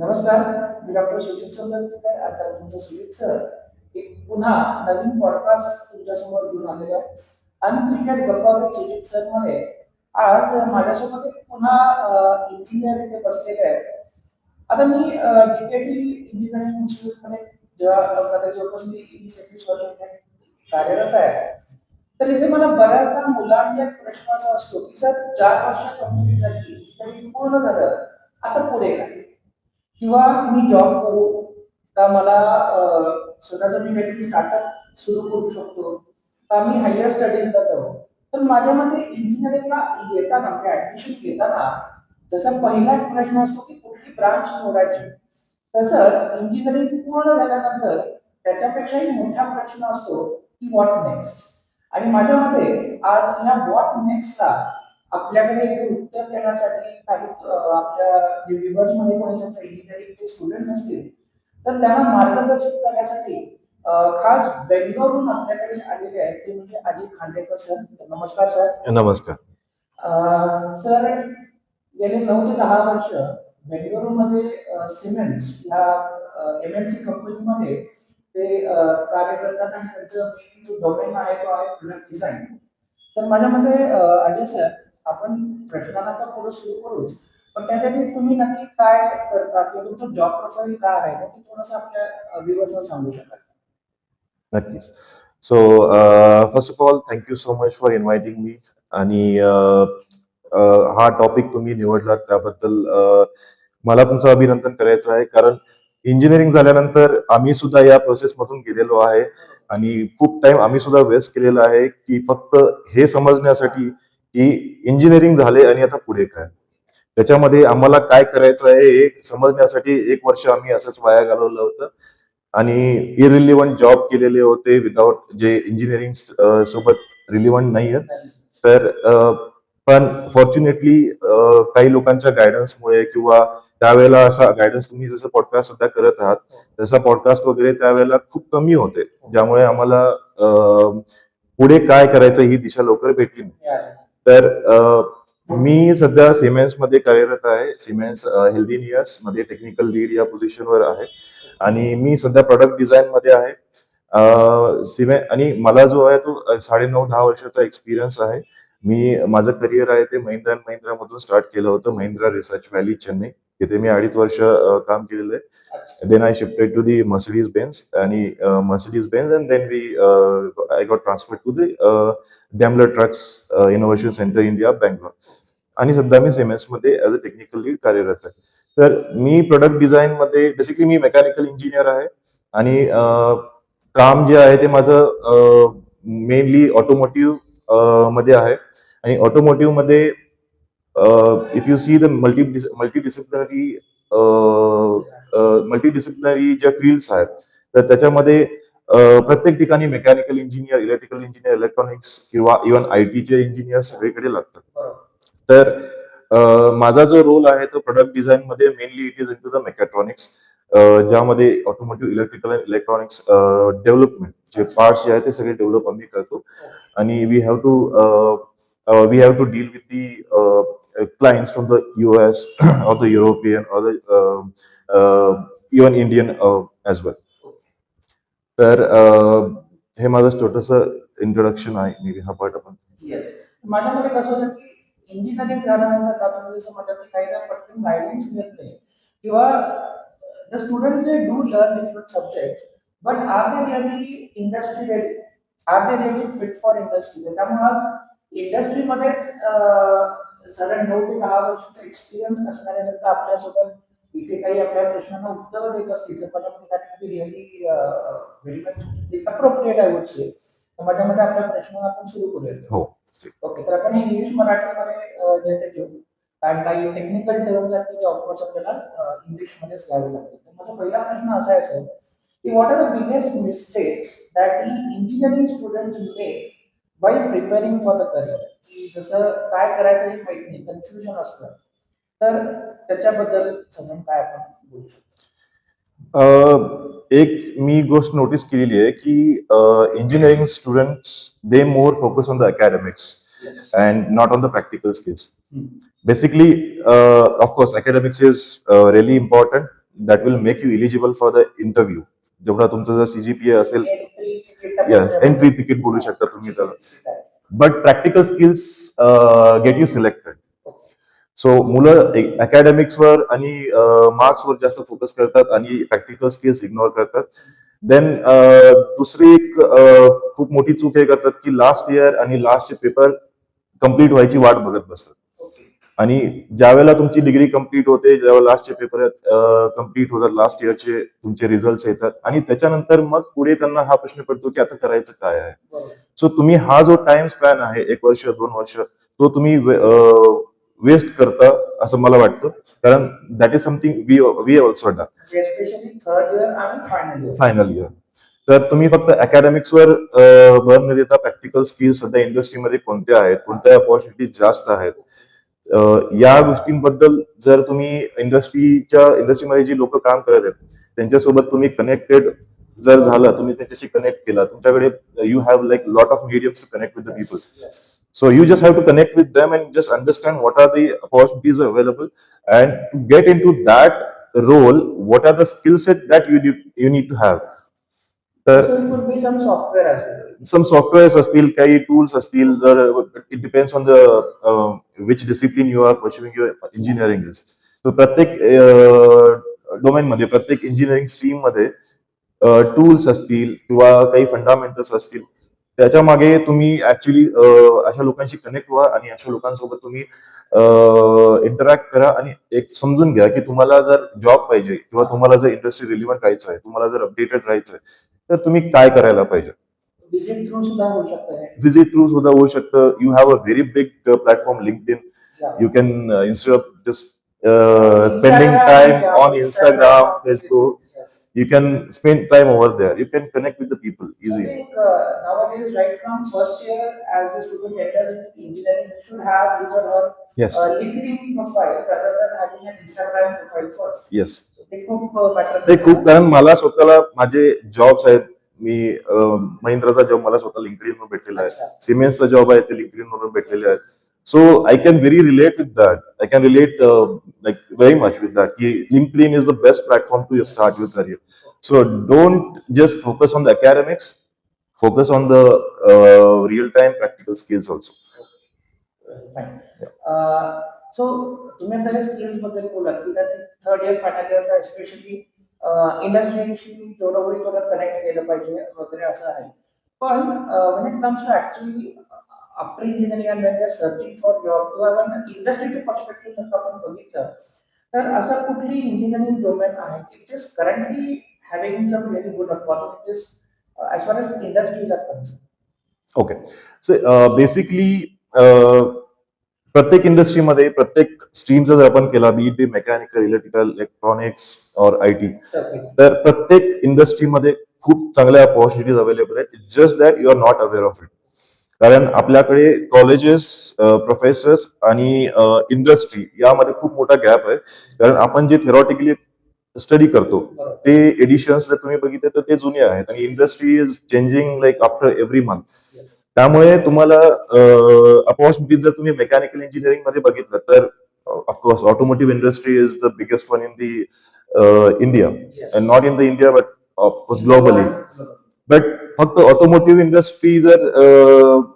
नमस्कार, मी doctor Sujit sir. आता तुमचं सुजित सर एक पुन्हा नवीन पॉडकास्ट तुमच्यासमोर घेऊन आलेलो आहे. अनफ्रिटेड गप्पा विथ सुजित सर मध्ये आज माझ्यासोबत एक पुन्हा इंजिनियर इथे बसलेले आहेत. आता मी डीकेटी इंजिनिअरिंग इन्स्टिट्यूटमध्ये जेव्हा जवळपास मी 20-21 वर्ष इथे कार्यरत आहे. तर इथे मला बऱ्याचदा मुलांचा एक प्रश्न असा असतो की सर 4 वर्ष कंप्लीट झाली तरी पूर्ण झालं, आता पुढे काय? किंवा मी जॉब करू का, मला स्वतःचं मी काहीतरी स्टार्टअप सुरू करू शकतो का, मी हायर स्टडीजला जाऊ. तर माझ्या मते इंजिनिअरिंगला येताना म्हणजे ऍडमिशन घेताना जसा पहिला एक प्रश्न असतो की कुठली ब्रांच निवडायची, तसंच इंजिनिअरिंग पूर्ण झाल्यानंतर त्याच्यापेक्षाही मोठा प्रश्न असतो की व्हॉट नेक्स्ट. आणि माझ्या मते आज ह्या व्हॉट नेक्स्टला आपल्याकडे इथे उत्तर देण्यासाठी काही आपल्या जे व्ह्युअर्स मध्ये कोणी समजा इंजिनिअरिंगचे स्टुडंट असतील तर त्यांना मार्गदर्शन करण्यासाठी खास बेंगलोरहून आपल्याकडे आलेले आहेत ते म्हणजे अजय खांडेकर सर. नमस्कार सर. नमस्कार. सर गेले 9 ते 10 वर्ष बेंगळुरूमध्ये सिमेंट्स या MNC कंपनीमध्ये ते कार्य करतात आणि त्यांचं मेनली जो डोमेन आहे तो आहे प्रोडक्ट डिझाईन. तर माझ्या मते अजय सर, आपण प्रश्नाला तर पुढे सुरू करूच, पण त्यासाठी तुम्ही नक्की काय करता किंवा तुमचं जॉब प्रोफाईल काय आहे ते थोडंसं आपल्या व्ह्युअर्सना सांगू शकाल? नक्कीच. So first of all thank you so much for inviting me. आणि हा टॉपिक तुम्ही निवडलात त्याबद्दल मला तुमचं अभिनंदन करायचं आहे. कारण इंजिनिअरिंग झाल्यानंतर आम्ही सुद्धा या प्रोसेसमधून गेलेलो आहे आणि खूप टाइम आम्ही सुद्धा वेस्ट केलेला आहे की फक्त हे समजण्यासाठी की इंजिनिअरिंग झाले आणि आता पुढे काय. त्याच्यामध्ये आम्हाला काय करायचं आहे हे समजण्यासाठी 1 वर्ष आम्ही असंच वाया घालवलं होतं आणि इरिलिव्हंट जॉब केलेले होते विदाउट जे इंजिनिअरिंग सोबत रिलिव्हंट नाही आहेत. तर पण फॉर्च्युनेटली काही लोकांच्या गायडन्समुळे किंवा त्यावेळेला असा गायडन्स तुम्ही जसं पॉडकास्ट सध्या करत आहात तसा पॉडकास्ट वगैरे त्यावेळेला खूप कमी होते, ज्यामुळे आम्हाला पुढे काय करायचं ही दिशा लवकर भेटली नाही. तर मी सध्या सिमेन्स मध्ये कार्यरत आहे. सिमेन्स हेल्दिनियस मध्ये टेक्निकल लीड या पोझिशनवर आहे आणि मी सध्या प्रोडक्ट डिझाईन मध्ये आहे. आणि मला जो आहे तो 9.5-10 वर्षाचा एक्सपिरियन्स आहे. मी माझं करिअर आहे ते महिंद्रा अँड महिंद्रा मधून स्टार्ट केलं होतं, महिंद्रा रिसर्च व्हॅली चेन्नई. तिथे मी 2.5 वर्ष काम केलेलं आहे. Then I shifted to the Mercedes Benz आणि Mercedes Benz and then I got transfer to the Daimler Trucks Innovation Centre India Bangalore. आणि सध्या मी सिमेन्स मध्ये ऍज अ टेक्निकल लीड कार्यरत आहे. तर मी प्रोडक्ट डिझाईन मध्ये बेसिकली मी मेकॅनिकल इंजिनियर आहे आणि काम जे आहे ते माझं मेनली ऑटोमोटिव्ह मध्ये आहे. आणि ऑटोमोटिव्ह मध्ये if you see the multidisciplinary ज्या फील्ड्स आहेत तर त्याच्यामध्ये प्रत्येक ठिकाणी mechanical engineer, electrical engineer, electronics किंवा इव्हन IT चे इंजिनियर सगळीकडे लागतात. तर माझा जो रोल आहे तो प्रोडक्ट डिझाईन मध्ये mainly it is in to the mechatronics, ज्यामध्ये automotive, electrical and electronics development जे पार्ट्स जे आहेत ते सगळे डेव्हलप आम्ही करतो. आणि we have to deal with the clients from the US or the European or the even Indian as well. तर हे माझं छोटंसं इंट्रोडक्शन आहे. मे बी हा पार्ट आपण येस. माझ्या मते कसं होतं की इंजिनिअरिंग झाल्यानंतर आपण जसं म्हटलं की काही पटकन गायडन्स मिळत नाही किंवा the students they do learn different subject, but are they really industry ready, are they really fit for industry. त्यामुळे आज इंडस्ट्रीमध्येच साधारण 9 ते 10 वर्षाचा एक्सपिरियन्स असणाऱ्यासारखं आपल्यासोबत इथे काही आपल्या प्रश्नांना उत्तर देत असतील तर माझ्यामध्ये that really very much appropriate I would से. माझ्या मते आपल्या प्रश्नाला आपण सुरू करूयात. हो. ओके, तर आपण इंग्लिश मराठीमध्ये जे ते घेऊ, कारण काही टेक्निकल टर्म्स आहेत जे ऑफकोर्स आपल्याला इंग्लिशमध्येच घ्यावे लागतील. तर माझा पहिला प्रश्न असा आहे सर की what are the biggest mistakes that engineering students make while preparing for the career? की जसं काय करायचं हे माहित नाही, कन्फ्युजन असतं, तर त्याच्याबद्दल साधारण काय आपण बोलू शकतो? एक मी गोष्ट नोटीस केलेली आहे की engineering students they more focus on the academics and not on the practical skills. Basically, of course, academics is really important. That will make you eligible for the interview. जेवढा तुमचा जर सीजीपीए असेल, entry ticket yes, entry ticket बोलू शकता तुम्ही त्याला. ठीक आहे. But practical skills get you selected. Okay. So मुलं अकॅडमिक्सवर आणि मार्क्सवर जास्त फोकस करतात आणि प्रॅक्टिकल स्किल्स इग्नोर करतात. देन दुसरी एक खूप मोठी चूक हे करतात की लास्ट इयर आणि लास्टचे पेपर कम्प्लीट व्हायची वाट बघत बसतात. Okay. आणि ज्यावेळेला तुमची डिग्री कम्प्लीट होते, जेव्हा लास्टचे पेपर कम्प्लीट होतात, लास्ट इयरचे तुमचे रिझल्ट येतात आणि त्याच्यानंतर मग पुढे त्यांना हा प्रश्न पडतो की आता करायचं काय आहे. बरोबर. सो तुम्ही हा जो टाइम स्पॅन आहे 1 वर्ष 2 वर्ष, तो तुम्ही वेस्ट करता असं मला वाटतं, कारण that is something we also done especially third year आणि फायनल इयर. Final year. तर तुम्ही फक्त अकॅडमिक्सवर भर न देता प्रॅक्टिकल स्किल्स सध्या इंडस्ट्रीमध्ये कोणत्या आहेत, कोणत्या अपॉर्च्युनिटी जास्त आहेत, या गोष्टींबद्दल जर तुम्ही इंडस्ट्रीमध्ये जी लोक काम करत आहेत त्यांच्यासोबत तुम्ही कनेक्टेड जर झाला, तुम्ही त्यांच्याशी कनेक्ट केला, तुमच्याकडे you have like lot of mediums to connect with the people. So you just have to connect with them and just understand what are the opportunities available, and to get into that role, what are the skill set that you need to have. तर So it could be some software as well. Some softwares असतील, काही tools असतील, जर it depends on the which discipline you are pursuing your engineering is. तर प्रत्येक domain मध्ये, प्रत्येक engineering stream मध्ये टूल्स असतील किंवा काही फंडामेंटल्स असतील, त्याच्या मागे तुम्ही ऍक्च्युली अशा लोकांशी कनेक्ट व्हा आणि अशा लोकांसोबत तुम्ही इंटरॅक्ट करा आणि एक समजून घ्या की तुम्हाला जर जॉब पाहिजे किंवा तुम्हाला जर इंडस्ट्री रिलिव्हंट राहायचं आहे, तुम्हाला जर अपडेटेड राहायचं आहे, तर तुम्ही काय करायला पाहिजे. विजिट थ्रू सुद्धा होऊ शकतं हे. विजिट थ्रू सुद्धा होऊ शकतं. You have a very big platform LinkedIn. Yeah. You can instead of just spending time on Instagram, Facebook, Yes. you can spend time over there. You can connect with the people I easily. think nowadays, right from first year, as the student enters into engineering, he should have his or her Yes. LinkedIn profile rather than having an Instagram profile first. Yes. ते खूप matter ते खूप, कारण मला स्वतःला माझे jobs आहेत, मी महिंद्राचा job मला स्वतः लिंक्डइन वर भेटलेला आहे, अच्छा. सिमेन्सचा जॉब आहे ते लिंक्डइन वरून भेटलेले आहे. So I can very relate with that. I can relate like very much with that की LinkedIn is the best platform to start your career. So don't just focus on the academics, focus on the real-time practical skills also. Fine. So तुम्ही आता हे skills बद्दल बोलात की third year final इयरला especially इंडस्ट्रीशी जेवढं होईल तेवढं कनेक्ट केलं पाहिजे वगैरे असं आहे. पण when it comes to actually after engineering and when they are searching for job किंवा इंडस्ट्रीचे पर्स्पेक्टिव्ह जर आपण बघितलं तर असं कुठली इंजिनिअरिंग डोमेन आहे की it is currently having some really good opportunities as far as industries are concerned. Okay. So basically प्रत्येक इंडस्ट्रीमध्ये प्रत्येक स्ट्रीमचा जर आपण केला, be it be mechanical, electrical, electronics और आय टी, तर प्रत्येक इंडस्ट्रीमध्ये खूप चांगल्या अपॉर्च्युनिटीज अवेलेबल आहेत. Just that you are not aware of it. कारण आपल्याकडे कॉलेजेस, प्रोफेसर्स आणि इंडस्ट्री यामध्ये खूप मोठा गॅप आहे. कारण आपण जे थेरॉटिकली स्टडी करतो ते एडिशन्स जर तुम्ही बघितले तर ते जुने आहेत आणि industry is changing like after every month. त्यामुळे तुम्हाला अपॉर्च्युनिटीज जर तुम्ही मेकॅनिकल इंजिनिअरिंग मध्ये बघितलं तर of course automotive industry is the biggest one in the India, and not in the India but of course globally. But फक्त ऑटोमोटिव्ह इंडस्ट्री जर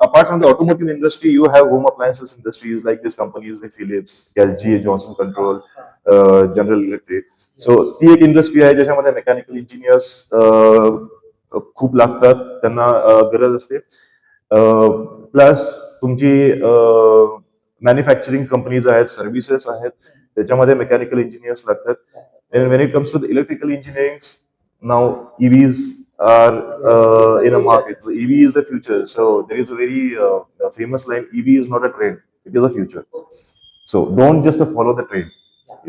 apart from the automotive industry you have home appliances industries like this companies like Philips, LG, Johnson control, General Electric. So ती एक industry आहे ज्याच्यामध्ये mechanical engineers खूप लागतात, त्यांना गरज असते. प्लस तुमची मॅन्युफॅक्चरिंग कंपनीज आहेत, सर्व्हिसेस आहेत, त्याच्यामध्ये मेकॅनिकल इंजिनियर्स लागतात. And when it comes to the electrical engineering, now EVs are in a market. So EV is the future. So there is a very famous line: EV is not a trend; it is a future. So don't just follow the trend.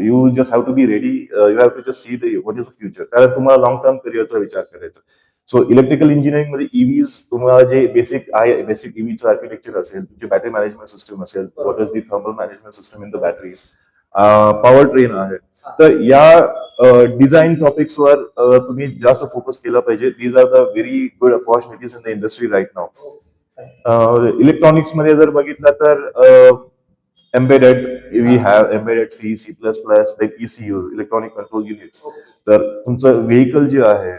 You just have to be ready. You have to just see what is the future. कारण तुम्हाला long term करिअरचा विचार करायचा. So electrical engineering मध्ये EVs तुम्हाला जे basic आहे, basic EVचं architecture असेल, तुमची बॅटरी मॅनेजमेंट सिस्टम असेल, what is the thermal management system in the battery, power train आहे. तर या डिझाईन टॉपिक्सवर तुम्ही जास्त फोकस केला पाहिजे. These are the very good opportunities in the industry right now. Electronics मध्ये जर बघितलं तर embedded, we have embedded C, C++, then ECU, electronic control units. Okay. तर तुमचं व्हेकल जे आहे,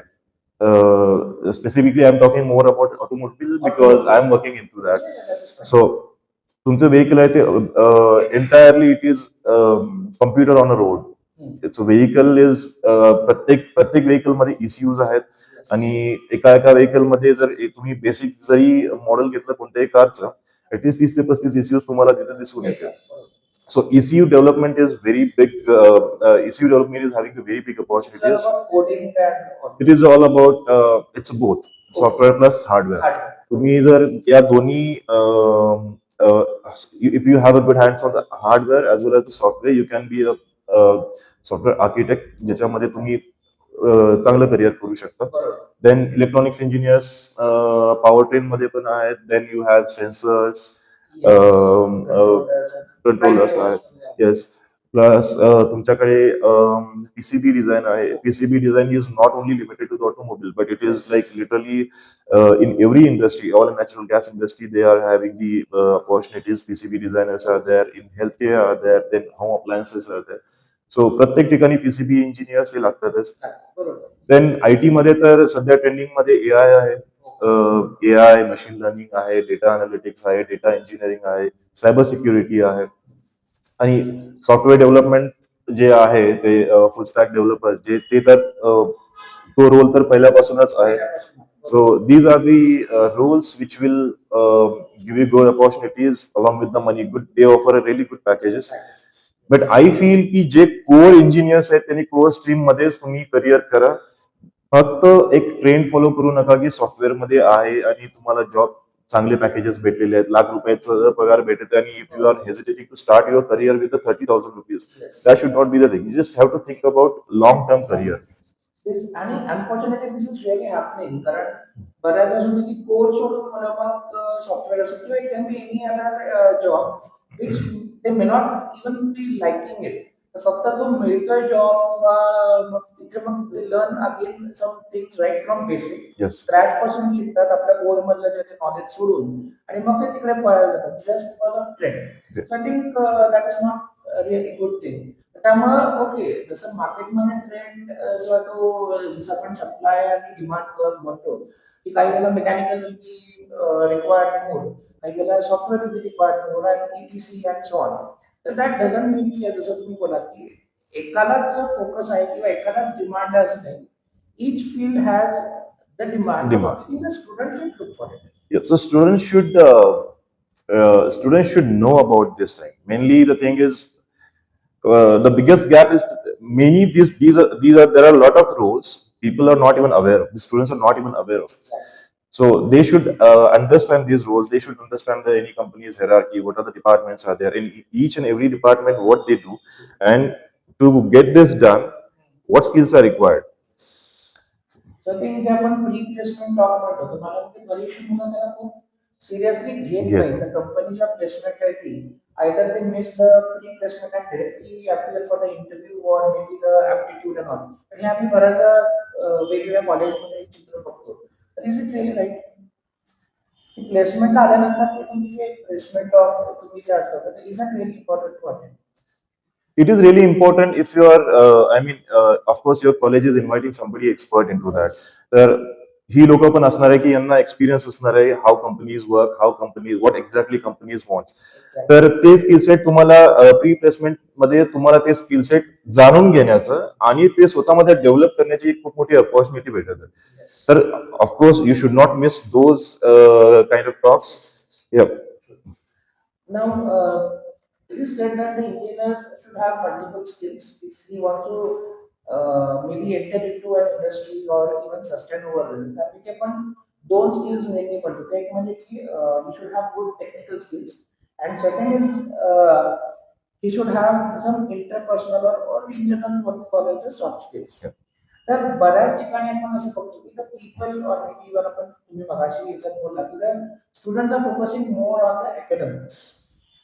specifically I'm talking more about automobile because I'm working into that. Yeah, that is fine. So तुमचं vehicle आहे ते entirely it is computer on a road. It's a vehicle is प्रत्येक vehicle मध्ये ECUs आहेत Yes. आणि एका vehicle मध्ये जर तुम्ही बेसिक जरी मॉडेल घेतलं कोणत्याही कारचं, ऍटलीस्ट 30 ते 35 ECUs तुम्हाला तिथे दिसून येते. So ECU development is very big. ECU development is having a very big opportunities. About coding and It is all about it's both software plus hardware. hardware. तुम्ही जर या दोन्ही if you have a good hands on the hardware as well as the software, you can be a software architect ज्याच्यामध्ये तुम्ही चांगलं career करू शकता. बरोबर. Then electronics engineers power train मध्ये पण आहेत. Then you have sensors, controllers आहेत. Yes. Plus तुमच्याकडे PCB design आहे. PCB design is not only limited to the automobile, but it is like literally in every industry, all natural gas industry, they are having the opportunities. PCB designers are there, in healthcare are there, then home appliances are there. So प्रत्येक ठिकाणी PCB engineers हे लागतातच. बरोबर. Then IT मध्ये तर सध्या trending मध्ये AI आहे. AI, मशीन लर्निंग आहे, डेटा अनालिटिक्स आहे, डेटा इंजिनिअरिंग आहे, सायबर सिक्युरिटी आहे आणि सॉफ्टवेअर डेव्हलपमेंट जे आहे ते फुल स्टॅक डेव्हलपर जे ते तर तो रोल तर पहिल्यापासूनच आहे. So these are the roles which will give you good opportunities along with the money. Good, they offer a really good packages. But I feel की जे कोर इंजिनियर्स आहेत त्यांनी कोर स्ट्रीम मध्येच तुम्ही करिअर करा. फक्त एक ट्रेंड फॉलो करू नका की सॉफ्टवेअर मध्ये आहे आणि तुम्हाला जॉब चांगले पॅकेजेस भेटलेले आहेत, लाख रुपयाचा पगार भेटते आणि if you are hesitating to start your career with 30,000 rupees, that should not be the thing. You just have to think about long term career. आणि unfortunately this is really happening. कारण बऱ्याच असं होतं की कोर्स सोडून मला मग software असेल किंवा it can be any other job which they may not even be liking it. फक्त तो मिळतोय जॉब किंवा मग तिथे मग ते learn again some things right from basic Yes. Scratch पासून शिकतात आपल्या कोर मधलं जे नॉलेज सोडून आणि मग ते तिकडे पळायला जातात just because of trend. Yes. So I think that is not really good thing. त्यामुळे ओके, जसं मार्केटमध्ये ट्रेंड जो आहे तो जसं आपण सप्लाय आणि डिमांड कर्व म्हणतो की काही वेळेला मेकॅनिकल विल बी रिक्वायर्ड मोर, काही वेळेला software will be required more and ETC and so on. तर दॅट डझंट मीन की जसं तुम्ही बोलात की एकालाच फोकस आहे किंवा एकालाच डिमांड आहे असं नाही. Each field has the demand. Demand. Student should look for it. Yeah, so students should know about this thing. Mainly, the thing is, the biggest gap is these are there are a lot of roles people are not even aware of. The students are not even aware of. So they should understand these roles. They should understand any company's hierarchy. What are the departments are there in each and every department? What they do, and to get this done, what skills are required. तर ते जे आपण pre placement talk म्हणतो, तर मला वाटतं बरीचशी मुलं त्याला खूप सिरियसली घेत घेत नाही. तर कंपनीच्या प्लेसमेंट आहे आयदर ते miss the pre placement and directly appear for the interview or may be the aptitude and all. आणि हे आम्ही बऱ्याचदा वेगवेगळ्या कॉलेजमध्ये हे चित्र बघतो. तर इज इट रिअली राईट की प्लेसमेंटला आल्यानंतर ते तुम्ही जे प्लेसमेंट तुम्ही जे असतात तर is it really important to attend. It is really important if you are, of course, your college is inviting somebody expert into that. तर ही लोक पण असणार आहे की यांना एक्सपिरियन्स असणार आहे, how companies work, how companies what exactly companies want. तर ते स्किल सेट तुम्हाला प्री प्लेसमेंट मध्ये तुम्हाला ते स्किल सेट जाणून घेण्याचं आणि ते स्वतःमध्ये डेव्हलप करण्याची एक खूप मोठी अपॉर्च्युनिटी भेटत आहे. तर of course you should not miss those kind of talks. Now, it is said that the engineers should have multiple skills if he wants to maybe enter into an industry or even sustain over there. त्यापैकी आपण दोन skills mainly पडतो. एक म्हणजे की he should have good technical skills and second is he should have some interpersonal or in general what we call as a soft skills. Yeah. तर बऱ्याच ठिकाणी आपण असं बघतो की द पीपल ऑर मेबी वर आपण तुम्ही मगाशी याच्यात बोलला की the students are focusing more on the academics.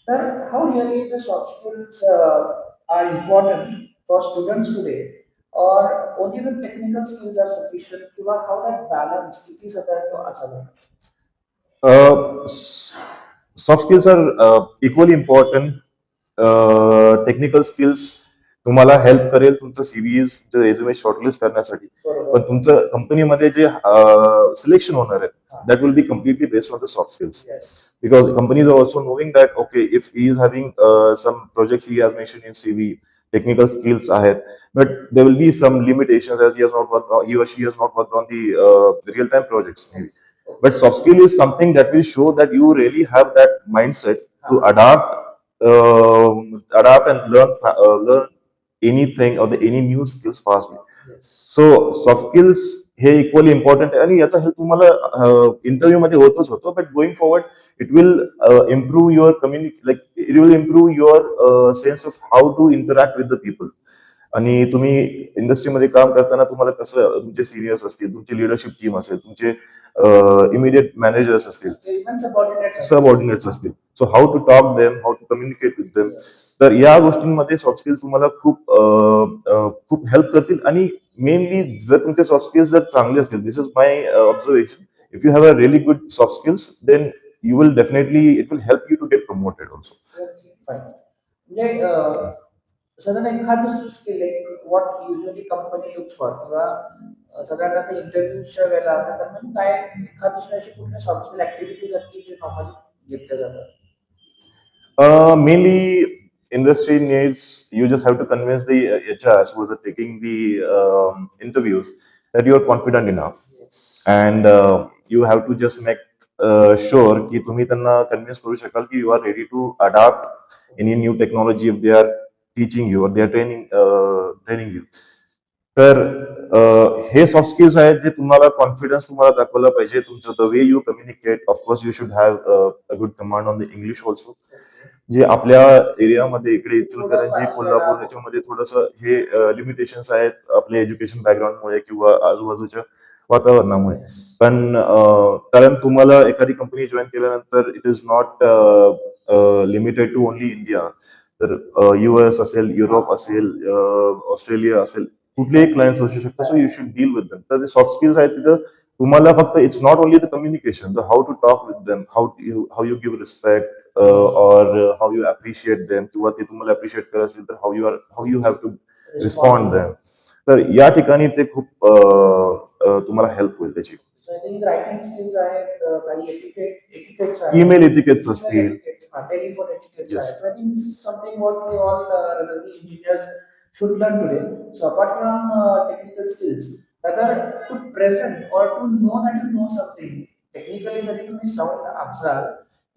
तर how really the soft skills are important for students today और only the technical skills are sufficient किंवा हाऊ दॅट बॅलन्स किती साधारण असावा. Soft skills are equally important technical skills तुम्हाला help करेल तुमचं सीव्हीज resume shortlist करण्यासाठी. बरोबर. पण तुमचं कंपनीमध्ये जे सिलेक्शन होणार आहे that will be completely based on the soft skills, Yes. because companies are also knowing that okay, if he is having some projects he has mentioned in CV, technical skills ahead, but there will be some limitations as he has not worked he or she has not worked on the real time projects maybe. But soft skill is something that will show that you really have that mindset to adapt and learn anything or any new skills fastly. Yes. So soft skills हे equally important आहे आणि याचा help तुम्हाला interview मध्ये होतच but going forward it will improve your like it will improve your sense of how to interact with the people. आणि तुम्ही इंडस्ट्रीमध्ये काम करताना तुम्हाला कसं तुमचे सिनियर्स असतील, तुमची लिडरशिप टीम असेल, तुमचे इमिडिएट मॅनेजर्स असतील, सबऑर्डिनेट्स असतील, so how to talk them, how to communicate with them. तर या गोष्टींमध्ये सॉफ्ट स्किल्स तुम्हाला खूप हेल्प करतील. आणि मेनली जर तुमचे सॉफ्ट स्किल्स जर चांगले असतील, this is my observation, if you have a really good soft skills then you will definitely it will help you to get promoted also. म्हणजे साधारण एखाद दुसरी skill what usually company looks for किंवा साधारण आता इंटरव्ह्यूच्या वेळेला त्या दरम्यान काय एखाद दुसऱ्या अशी कुठल्या सॉफ्ट स्किल ऍक्टिव्हिटीज आहेत की जे नॉर्मली घेतल्या जातात? Mainly industry needs, you just have to convince the HRs who are taking the interviews that you are confident enough. Yes. And you have to just make sure की तुम्ही त्यांना convince करू शकाल की you are ready to adapt any new technology if they are teaching you or they are training you. तर हे soft skills आहेत जे तुम्हाला कॉन्फिडन्स तुम्हाला दाखवला पाहिजे. तुमचं the way you communicate, of course you should have a good command on the English also. जे आपल्या एरियामध्ये इकडे इचलकरंजी, कोल्हापूर ह्याच्यामध्ये थोडस हे लिमिटेशन्स आहेत आपल्या एज्युकेशन बॅकग्राऊंडमुळे किंवा आजूबाजूच्या वातावरणामुळे. पण कारण तुम्हाला एखादी कंपनी जॉईन केल्यानंतर it is not limited to only India. तर US असेल, युरोप असेल, ऑस्ट्रेलिया असेल, कुठलेही क्लायंट्स असू शकतात. So you should deal with them. तर ते सॉफ्ट स्किल्स आहेत तिथं तुम्हाला फक्त it's not only the communication, the how to talk with them, how you give respect और हाऊ यू अप्रिशिएट देम, किंवा ते तुम्हाला अप्रिशिएट करत असतील तर how you have to respond them. तर या ठिकाणी ते खूप तुम्हाला हेल्प होईल त्याची. रायटिंग स्किल्स आहेत, काही एटिकेट्स आहेत, ईमेल एटिकेट्स असतील, टेलिफोन एटिकेट्स Yes. आहेत. So I think this is something what we all rather the engineers should learn today. So apart from technical skills, rather to present or to know that you know something technically जरी तुम्ही sound असाल,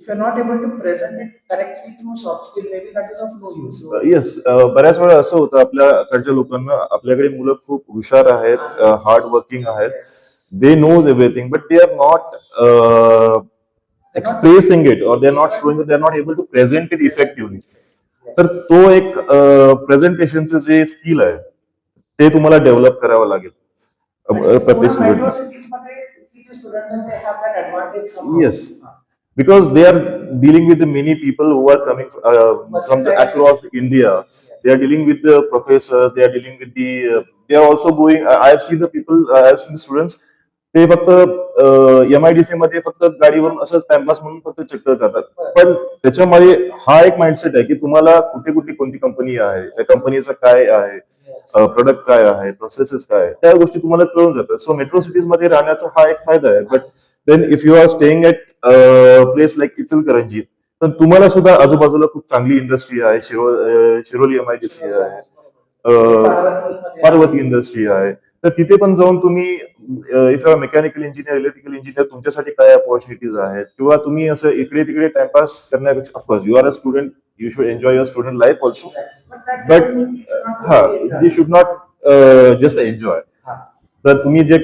if you are not able to present it correctly through soft skill, maybe that is of no use. So, yes, बऱ्याच वेळा असं होतं आपल्याकडच्या लोकांना, आपल्याकडे मुलं खूप हुशार आहेत, हार्ड वर्किंग आहेत, yes. they knows everything but they are not expressing it or they are not showing that they are not able to present it effectively. तर तो एक प्रेझेंटेशनचं जे स्किल आहे ते तुम्हाला डेव्हलप करावं लागेल प्रत्येक स्टुडंटला. Yes, because they are dealing with many people who are coming from across India. They are dealing with the professors, they are dealing with they are also going, I have seen the people, I have seen the students, ते फक्त MIDC मध्ये फक्त गाडीवरून असं timepass म्हणून फक्त चक्कर करतात. पण त्याच्यामध्ये हा एक माइंडसेट आहे की तुम्हाला कुठे कुठे कोणती कंपनी आहे, त्या कंपनीचं काय आहे, प्रोडक्ट काय आहे, प्रोसेसेस काय आहे, त्या गोष्टी तुम्हाला कळून जातात. सो मेट्रो सिटीज मध्ये राहण्याचा हा एक फायदा आहे. But then if you are staying at place like Ichalkaranji, तर तुम्हाला सुद्धा आजूबाजूला खूप चांगली इंडस्ट्री आहे. शिरोली MIDC आहे, पार्वती इंडस्ट्री आहे. तर तिथे पण जाऊन तुम्ही if you mechanical engineer, electrical engineer, तुमच्यासाठी काय अपॉर्च्युनिटीज आहेत, किंवा तुम्ही असं इकडे तिकडे टाइमपास करण्यापेक्षा, of course you are a student, you should enjoy your student life also. But you should not just enjoy. तर तुम्ही जे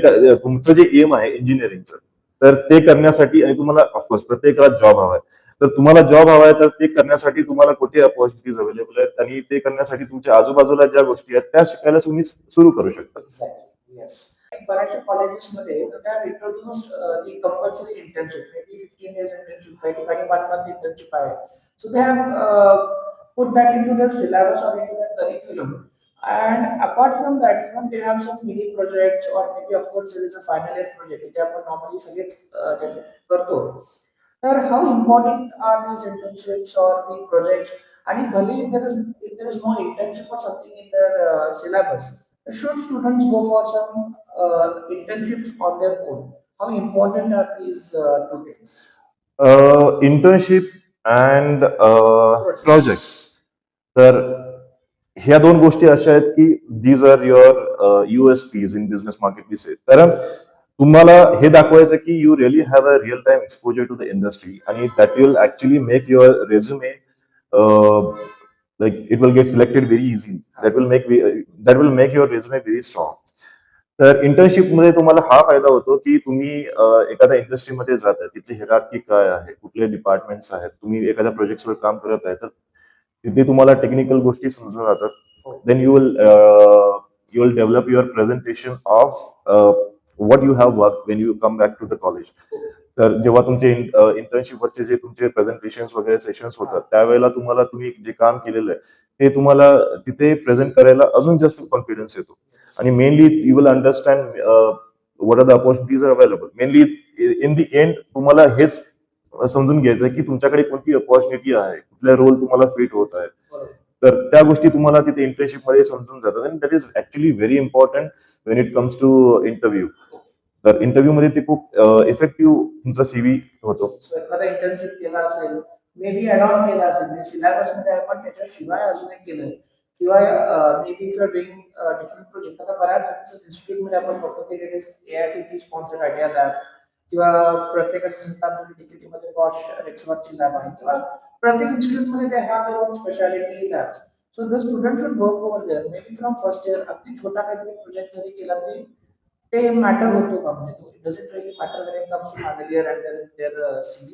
तुमचं जे एम आहे इंजिनिअरिंगचं, तर ते करण्यासाठी, आणि तुम्हाला ऑफकोर्स प्रत्येकाला जॉब हवा आहे, तर तुम्हाला जॉब हवा आहे, तर ते करण्यासाठी तुम्हाला कुठे अपॉर्च्युनिटीज अवेलेबल आहेत, आणि ते करण्यासाठी तुमच्या आजूबाजूला ज्या गोष्टी आहेत त्या शिकायला तुम्ही सुरू करू शकता. बऱ्याचशा कॉलेजेसमध्ये त्या introduce the compulsory internship, maybe 15 days internship, काही ठिकाणी 1 month इंटर्नशिप आहे. So they have put that into their syllabus or into their curriculum. And apart from that, even they have some mini projects or maybe of course there is a final year project, जे आपण normally सगळेच करतो. तर how important are these internships or the projects? And if there is no internship or something in their syllabus, should students go for some internships on their own? How important are these two things? Internship and Projects. Projects. तर ह्या दोन गोष्टी अशा आहेत की these are your USPs in business market विषय. कारण तुम्हाला हे दाखवायचं की you really have a real time exposure to the industry आणि that will actually make your resume like it will get selected very easily. That will make your resume very strong. तर internship मध्ये तुम्हाला हा फायदा होतो की तुम्ही एखाद्या इंडस्ट्रीमध्ये जाताय, तिथली हिरार्की काय आहे, कुठले डिपार्टमेंट्स आहेत, तुम्ही एखाद्या प्रोजेक्टवर काम करत आहे, तर तिथे तुम्हाला टेक्निकल गोष्टी समजून जातात. Then you will develop your presentation of what you have work when you come back to the college. तर जेव्हा तुमचे इंटर्नशिपवरचे जे तुमचे प्रेझेंटेशन वगैरे सेशन्स होतात, त्यावेळेला तुम्ही जे काम केलेलं आहे ते तुम्हाला तिथे प्रेझेंट करायला अजून जास्त कॉन्फिडन्स येतो. आणि mainly you will understand what are the opportunities are available. Mainly in the end तुम्हाला हेच समजून घ्यायचं की तुमच्याकडे कोणती अपॉर्च्युनिटी आहे, कुठल्या रोल तुम्हाला फिट होत आहे. तर त्या गोष्टी तुम्हाला तिथे इंटर्नशिप मध्ये समजून जातात आणि that is actually very important when it comes to interview. तर इंटरव्ह्यू मध्ये ते खूप इफेक्टिव्ह तुमचा CV होतो. So, एखादा इंटर्नशिप केला असेल, मे बी ऍड ऑन केला असेल, म्हणजे सिलेबस मध्ये आपण त्याच्याशिवाय अजून एक केलं किंवा may B for doing different project. आता बऱ्याच इन्स्टिट्यूट मध्ये आपण बघतो की AICTE स्पॉन्सर्ड आयडिया लॅब किंवा प्रत्येकाच्या संस्थान डिकेटी मध्ये कॉश रेक्सवर्कची लॅब आहे किंवा प्रत्येक इन्स्टिट्यूट मध्ये ते have their own speciality labs. So the student should work over there may B from first year. अगदी छोटा काहीतरी प्रोजेक्ट जरी केला तरी ते मॅटर होतो का, म्हणजे तो does it really matter when it comes to final year and their CV?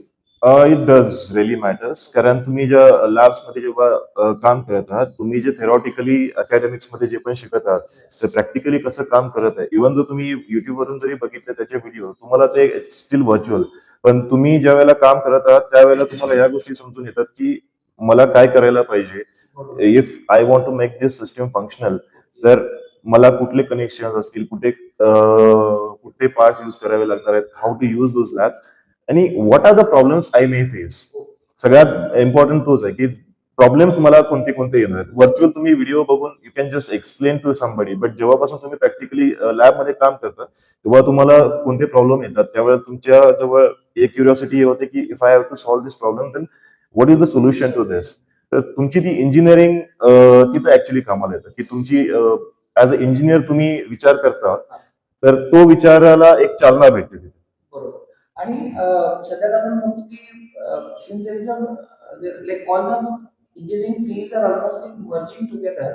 It does really matters. कारण तुम्ही ज्या लॅब्स मध्ये जेव्हा काम करत आहात, तुम्ही जे थेरॉटिकली अकॅडमिक्स मध्ये जे पण शिकत आहात, तर प्रॅक्टिकली कसं काम करत आहे, इव्हन जर तुम्ही युट्यूब वरून जरी बघितले त्याचे व्हिडिओ, तुम्हाला ते स्टील व्हर्च्युअल. पण तुम्ही ज्या वेळेला काम करत आहात त्यावेळेला तुम्हाला या गोष्टी समजून येतात की मला काय करायला पाहिजे. If I want to make this system functional, तर मला कुठले कनेक्शन असतील, कुठले पार्ट्स यूज करावे लागणार आहेत, how to use those labs आणि what are the problems I may face. सगळ्यात इम्पॉर्टंट तोच आहे की प्रॉब्लेम्स मला कोणते कोणते येणार आहेत. व्हर्च्युअल तुम्ही व्हिडिओ बघून you can just explain to somebody, but जेव्हापासून तुम्ही प्रॅक्टिकली लॅबमध्ये काम करता तेव्हा तुम्हाला कोणते प्रॉब्लेम येतात, त्यावेळेला तुमच्या जवळ एक क्युरिओसिटी होते की if I have to solve this problem then what is the solution to this. तर तुमची ती इंजिनिअरिंग तिथं ऍक्च्युली कामाला येतं की तुमची ऍज अ इंजिनियर तुम्ही विचार करता, तर तो विचाराला एक चालना भेटते तिथे. बरोबर. आणि सध्यात आपण म्हणतो की since there is like all the engineering fields are almost like working together.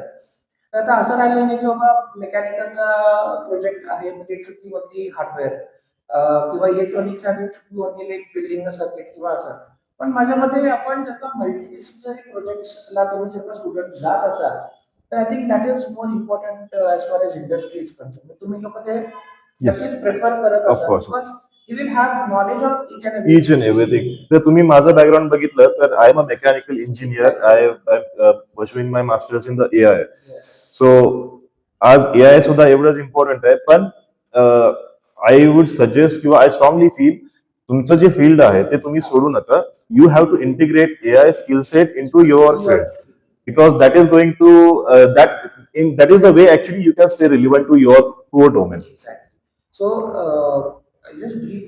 तर आता असं राहिलं नाही की बाबा मेकॅनिकलचा प्रोजेक्ट आहे म्हणजे it should B only hardware किंवा इलेक्ट्रॉनिक्स आहे it should B only like building circuit किंवा असं. पण माझ्या मते आपण जर का मल्टीडिसिप्लिनरी प्रोजेक्ट्सला तुम्ही जर का स्टुडंट जात असाल, तर I think that is more important as far as industry is concern. तुम्ही लोक ते Yes. नक्कीच प्रेफर करत Of असाल course. Because you will have knowledge of each and everything. तर तुम्ही माझं बॅकग्राऊंड बघितलं तर I am a mechanical engineer. I pursuing my masters in the AI. So आज AI सुद्धा एवढंच इम्पॉर्टंट आहे. पण आय वुड सजेस्ट किंवा आय स्ट्रॉंगली फील तुमचं जे फील्ड आहे ते तुम्ही सोडू नका. You have to integrate AI skill set into your field because that is going to that is the way actually you can stay relevant to your core domain. Exactly. So, I'll just brief,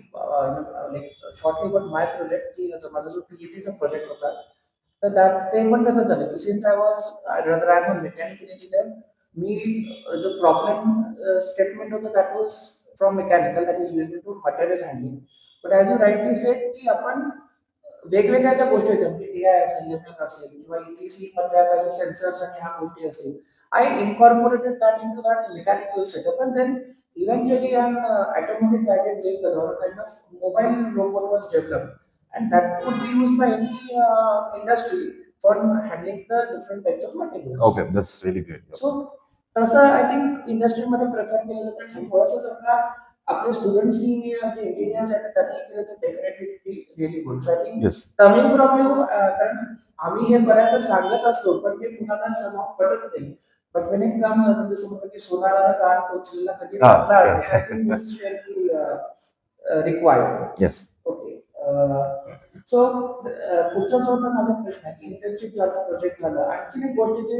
shortly about my project. की माझा जो PhDचा project होता, तर त्यात ते पण कसं झालं की since I am a mechanical engineer, मी जो प्रॉब्लेम स्टेटमेंट होतं that was from mechanical, that is related to material handling. But as you rightly said की आपण वेगवेगळ्या ज्या गोष्टी होत्या म्हणजे AI असेल, ML असेल किंवा ETC मधल्या काही सेन्सर्स आणि ह्या गोष्टी असतील, I incorporated that into that mechanical setup and then eventually an automated guided vehicle or a kind of mobile robot was developed, and that could be used by any industry for handling the different types of materials. Okay, that's really great. So तसं I think इंडस्ट्रीमध्ये prefer केलं जातं आणि थोडंसं जर का आपल्या स्टुडंट्सनी जे इंजिनियर्स आहेत त्यांनी केलं तर definitely really good. So I think Yes. Coming from you, कारण आम्ही हे बऱ्याच सांगत असतो पण ते कुणाला समाज पडत नाही. बट वेन इट कम्स आता जसं म्हणतो की सोनाराला कान टोचलेला कधी हा, लागला correct. असं. I think this is very required. Yes. Okay. So पुढचा जो होता माझा प्रश्न आहे की इंटर्नशिप झाला, प्रोजेक्ट झालं, आणखीन एक गोष्ट जे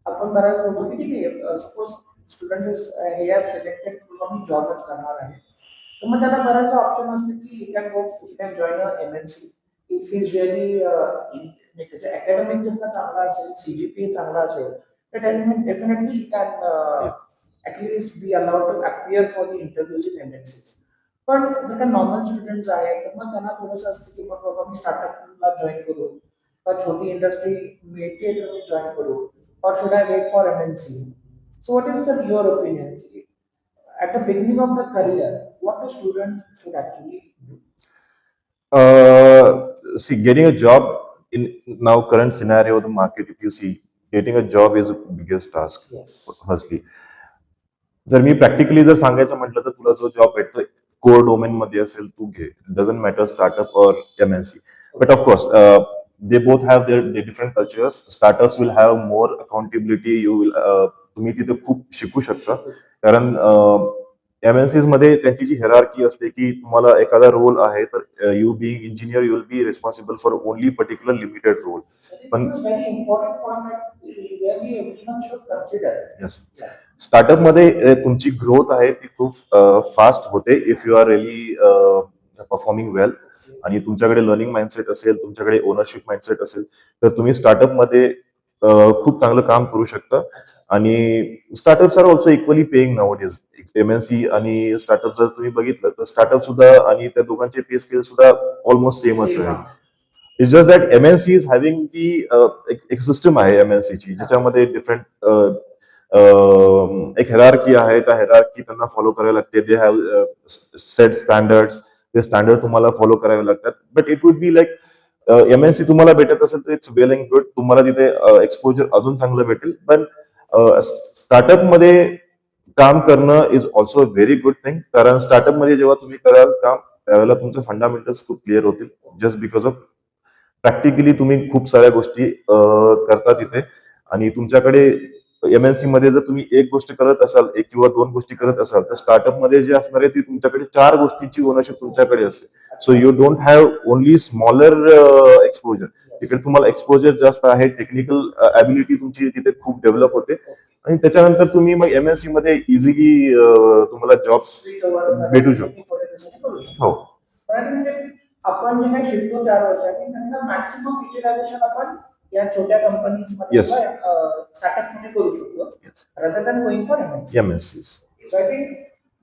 आपण बऱ्याच बघतो की ठीक आहे, सपोज स्टुडंट हे आर सिलेक्टेड मी जॉबच करणार आहे, तर मग त्याला बऱ्याच ऑप्शन असते की he can join a MNC if he is really त्याचा अकॅडमिक जर का चांगला असेल, सीजीपीए चांगला असेल, तर definitely he can at least be allowed to appear for the interviews in MNCs. पण जर का नॉर्मल स्टुडंट्स आहेत तर मग त्यांना थोडंसं असतं की मग बाबा मी स्टार्टअपला जॉईन करू का छोटी इंडस्ट्री मिळते तर मी जॉईन करू, or should I wait for MNC? So what is sir, your opinion? At the beginning of the career, what the student should actually do? See, getting a job in now current scenario of the market, if you see, getting a job is the biggest task. Yes. Firstly, जर मी practically जर सांगायचं म्हटलं तर तुला जो job भेटतोय core domain मध्ये असेल तू घे, डझंट मॅटर स्टार्टअप और MNC. But of course they both have there different cultures. Startups will have more accountability. तुम्ही तिथे खूप शिकू शकता, कारण एमएनसीज मध्ये त्यांची जी हेरार्की असते की तुम्हाला एखादा रोल आहे तर you being engineer you will be responsible for only particular limited role. This is very important point that really everyone should consider. Yes, startup मध्ये तुमची ग्रोथ आहे ती खूप फास्ट होते if you are really performing well, आणि तुमच्याकडे learning mindset असेल, तुमच्याकडे ओनरशिप माइंडसेट असेल, तर तुम्ही स्टार्टअप मध्ये खूप चांगलं काम करू शकता. आणि startups are also equally paying now is. MNC आणि स्टार्टअप जर तुम्ही बघितलं तर स्टार्टअप सुद्धा आणि त्या दोघांचे पे स्केल सुद्धा ऑलमोस्ट सेमच आहे. It's just that MNC is having the एक सिस्टम आहे एमएनसी ची ज्याच्यामध्ये डिफरंट एक हेरार्की आहे. त्या हेरार्की त्यांना फॉलो करावी लागते. They have set standards. ते स्टँडर्ड तुम्हाला फॉलो करावे लागतात. But it would be like MNC तुम्हाला भेटत असेल तर इट्स वेल अँड गुड, तुम्हाला तिथे एक्सपोजर अजून चांगलं भेटेल. पण स्टार्टअप मध्ये काम करणं is also a very good thing, कारण स्टार्टअप मध्ये जेव्हा तुम्ही कराल काम त्यावेळेला तुमचे फंडामेंटल्स खूप क्लिअर होतील. जस्ट बिकॉज ऑफ प्रॅक्टिकली तुम्ही खूप साऱ्या गोष्टी करता तिथे. आणि तुमच्याकडे एमएनसी मध्ये जर तुम्ही एक गोष्ट करत असाल, एक किंवा दोन गोष्टी करत असाल, तर स्टार्टअप मध्ये जे असणार आहे ती तुमच्याकडे 4 गोष्टींची ओनरशिप तुमच्याकडे असते. So you don't have only smaller exposure. तिकडे तुम्हाला एक्सपोजर जास्त आहे, टेक्निकल ॲबिलिटी तुमची तिथे खूप डेव्हलप होते. आणि त्याच्यानंतर तुम्ही मग एमएनसी मध्ये इझिली तुम्हाला जॉब भेटू शकतो. हो, आपण जे काही शिकतो 4 वर्षांनी नंतर मॅक्सिमम युटिलायझेशन आपण या छोट्या कंपनीज मध्ये Yes. स्टार्टअप मध्ये करू शकतो, rather than going for MNC. MNCs. So I think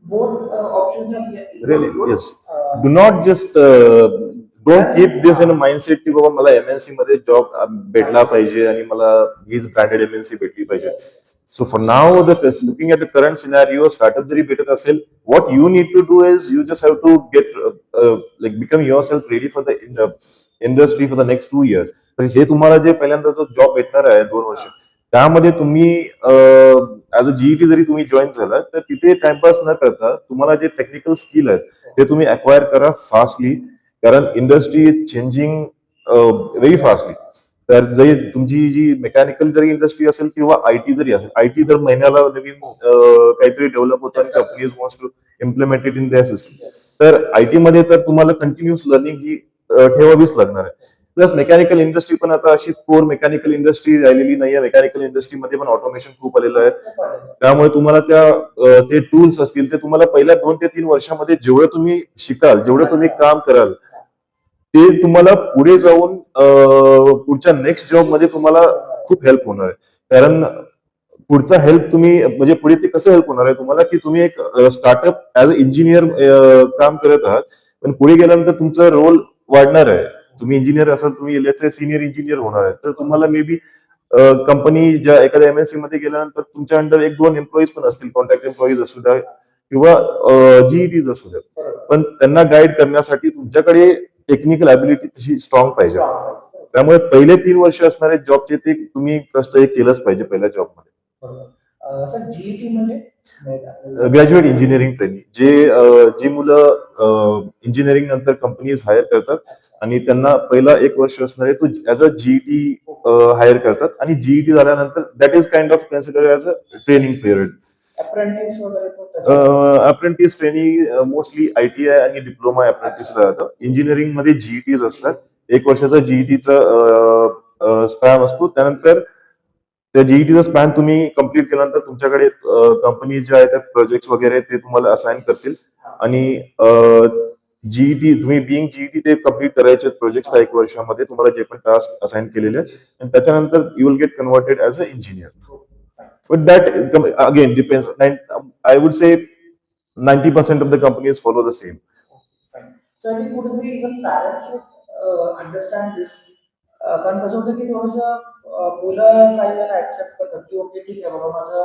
both options are Really, good. yes. Do not just don't keep this in a mindset की बाबा मला एमएनसी मध्ये जॉब भेटला पाहिजे आणि मला हीच ब्रँडेड एमएनसी भेटली पाहिजे. So for now, looking at the current scenario, startup जरी भेटत असेल, what you need to do is you just have to get like become yourself ready for the industry for the next 2 years. तर हे तुम्हाला जे पहिल्यांदा जो job भेटणार आहे 2 वर्ष, त्यामध्ये तुम्ही ऍज अ जीईटी जरी तुम्ही जॉईन झाला तर तिथे टाइमपास न करता तुम्हाला जे टेक्निकल स्किल आहेत ते तुम्ही अक्वायर करा फास्टली, कारण industry is changing very fastly. तर जरी तुमची जी मेकॅनिकल जरी इंडस्ट्री असेल किंवा आयटी जरी असेल, आयटी दर महिन्याला नवीन काहीतरी डेव्हलप होतं आणि companies wants to implement it in their system. तर आयटी मध्ये तर तुम्हाला कंटिन्युअस लर्निंग ही ठेवावीच लागणार आहे. प्लस मेकॅनिकल इंडस्ट्री पण आता अशी कोर मेकॅनिकल इंडस्ट्री राहिलेली नाहीये. मेकॅनिकल इंडस्ट्रीमध्ये पण ऑटोमेशन खूप आलेलं आहे. त्यामुळे तुम्हाला ते टूल्स असतील ते तुम्हाला पहिल्या 2 ते 3 वर्षामध्ये जेवढं तुम्ही शिकाल, जेवढं तुम्ही काम कराल, ते तुम्हाला पुढे जाऊन पुढच्या नेक्स्ट जॉब मध्ये तुम्हाला खूप हेल्प होणार आहे. कारण पुढचा हेल्प तुम्ही म्हणजे पुढे ते कसं हेल्प होणार आहे तुम्हाला, की तुम्ही एक स्टार्टअप ऍज अ इंजिनियर काम करत आहात, पण पुढे गेल्यानंतर तुमचा रोल वाढणार आहे. तुम्ही इंजिनियर असाल, तुम्ही सिनियर इंजिनियर होणार आहे, तर तुम्हाला मे बी कंपनी ज्या एखाद्या एमएनसी मध्ये गेल्यानंतर तुमच्या अंडर 1-2 एम्प्लॉईज पण असतील, कॉन्ट्रॅक्ट एम्प्लॉईज असू द्या किंवा जीईटीज असू द्या, पण त्यांना गाईड करण्यासाठी तुमच्याकडे टेक्निकल ॲबिलिटी तशी स्ट्रॉंग पाहिजे. त्यामुळे पहिले 3 वर्ष असणारे जॉबचे ते तुम्ही कष्ट हे केलंच पाहिजे पहिल्या जॉबमध्ये. सर जीईटी म्हणजे ग्रॅज्युएट इंजिनिअरिंग ट्रेनिंग, जी मुलं इंजिनिअरिंग नंतर कंपनीज हायर करतात आणि त्यांना पहिला 1 वर्ष असणारे तो ऍज अ जीईटी हायर करतात, आणि जीईटी झाल्यानंतर that is kind of consider as a training period. Apprentice वगैरे अप्रेंटिस ट्रेनिंग मोस्टली आयटीआय आणि डिप्लोमा अप्रेंटिसला जातं. इंजिनिअरिंग मध्ये जीईटीज असतात, एक वर्षाचा जीईटीचा स्पॅम असतो. त्यानंतर त्या जीईटीचा स्पॅन तुम्ही कम्प्लीट केल्यानंतर तुमच्याकडे कंपनी ज्या आहेत त्या प्रोजेक्ट वगैरे ते तुम्हाला असाइन करतील आणि जीईटी तुम्ही बिंग जीईटी ते कम्प्लीट करायचे प्रोजेक्ट एक वर्षामध्ये तुम्हाला जे पण टास्क असाइन केलेले आहेत आणि त्याच्यानंतर you will get converted as a engineer. But that again depends. I would say 90% of the companies follow the same. Fine. So I think कुठेतरी even parents should understand this. कारण कसं होतं की थोडंसं मुलं काही वेळेला ऍक्सेप्ट करतात की ओके ठीक आहे बाबा माझं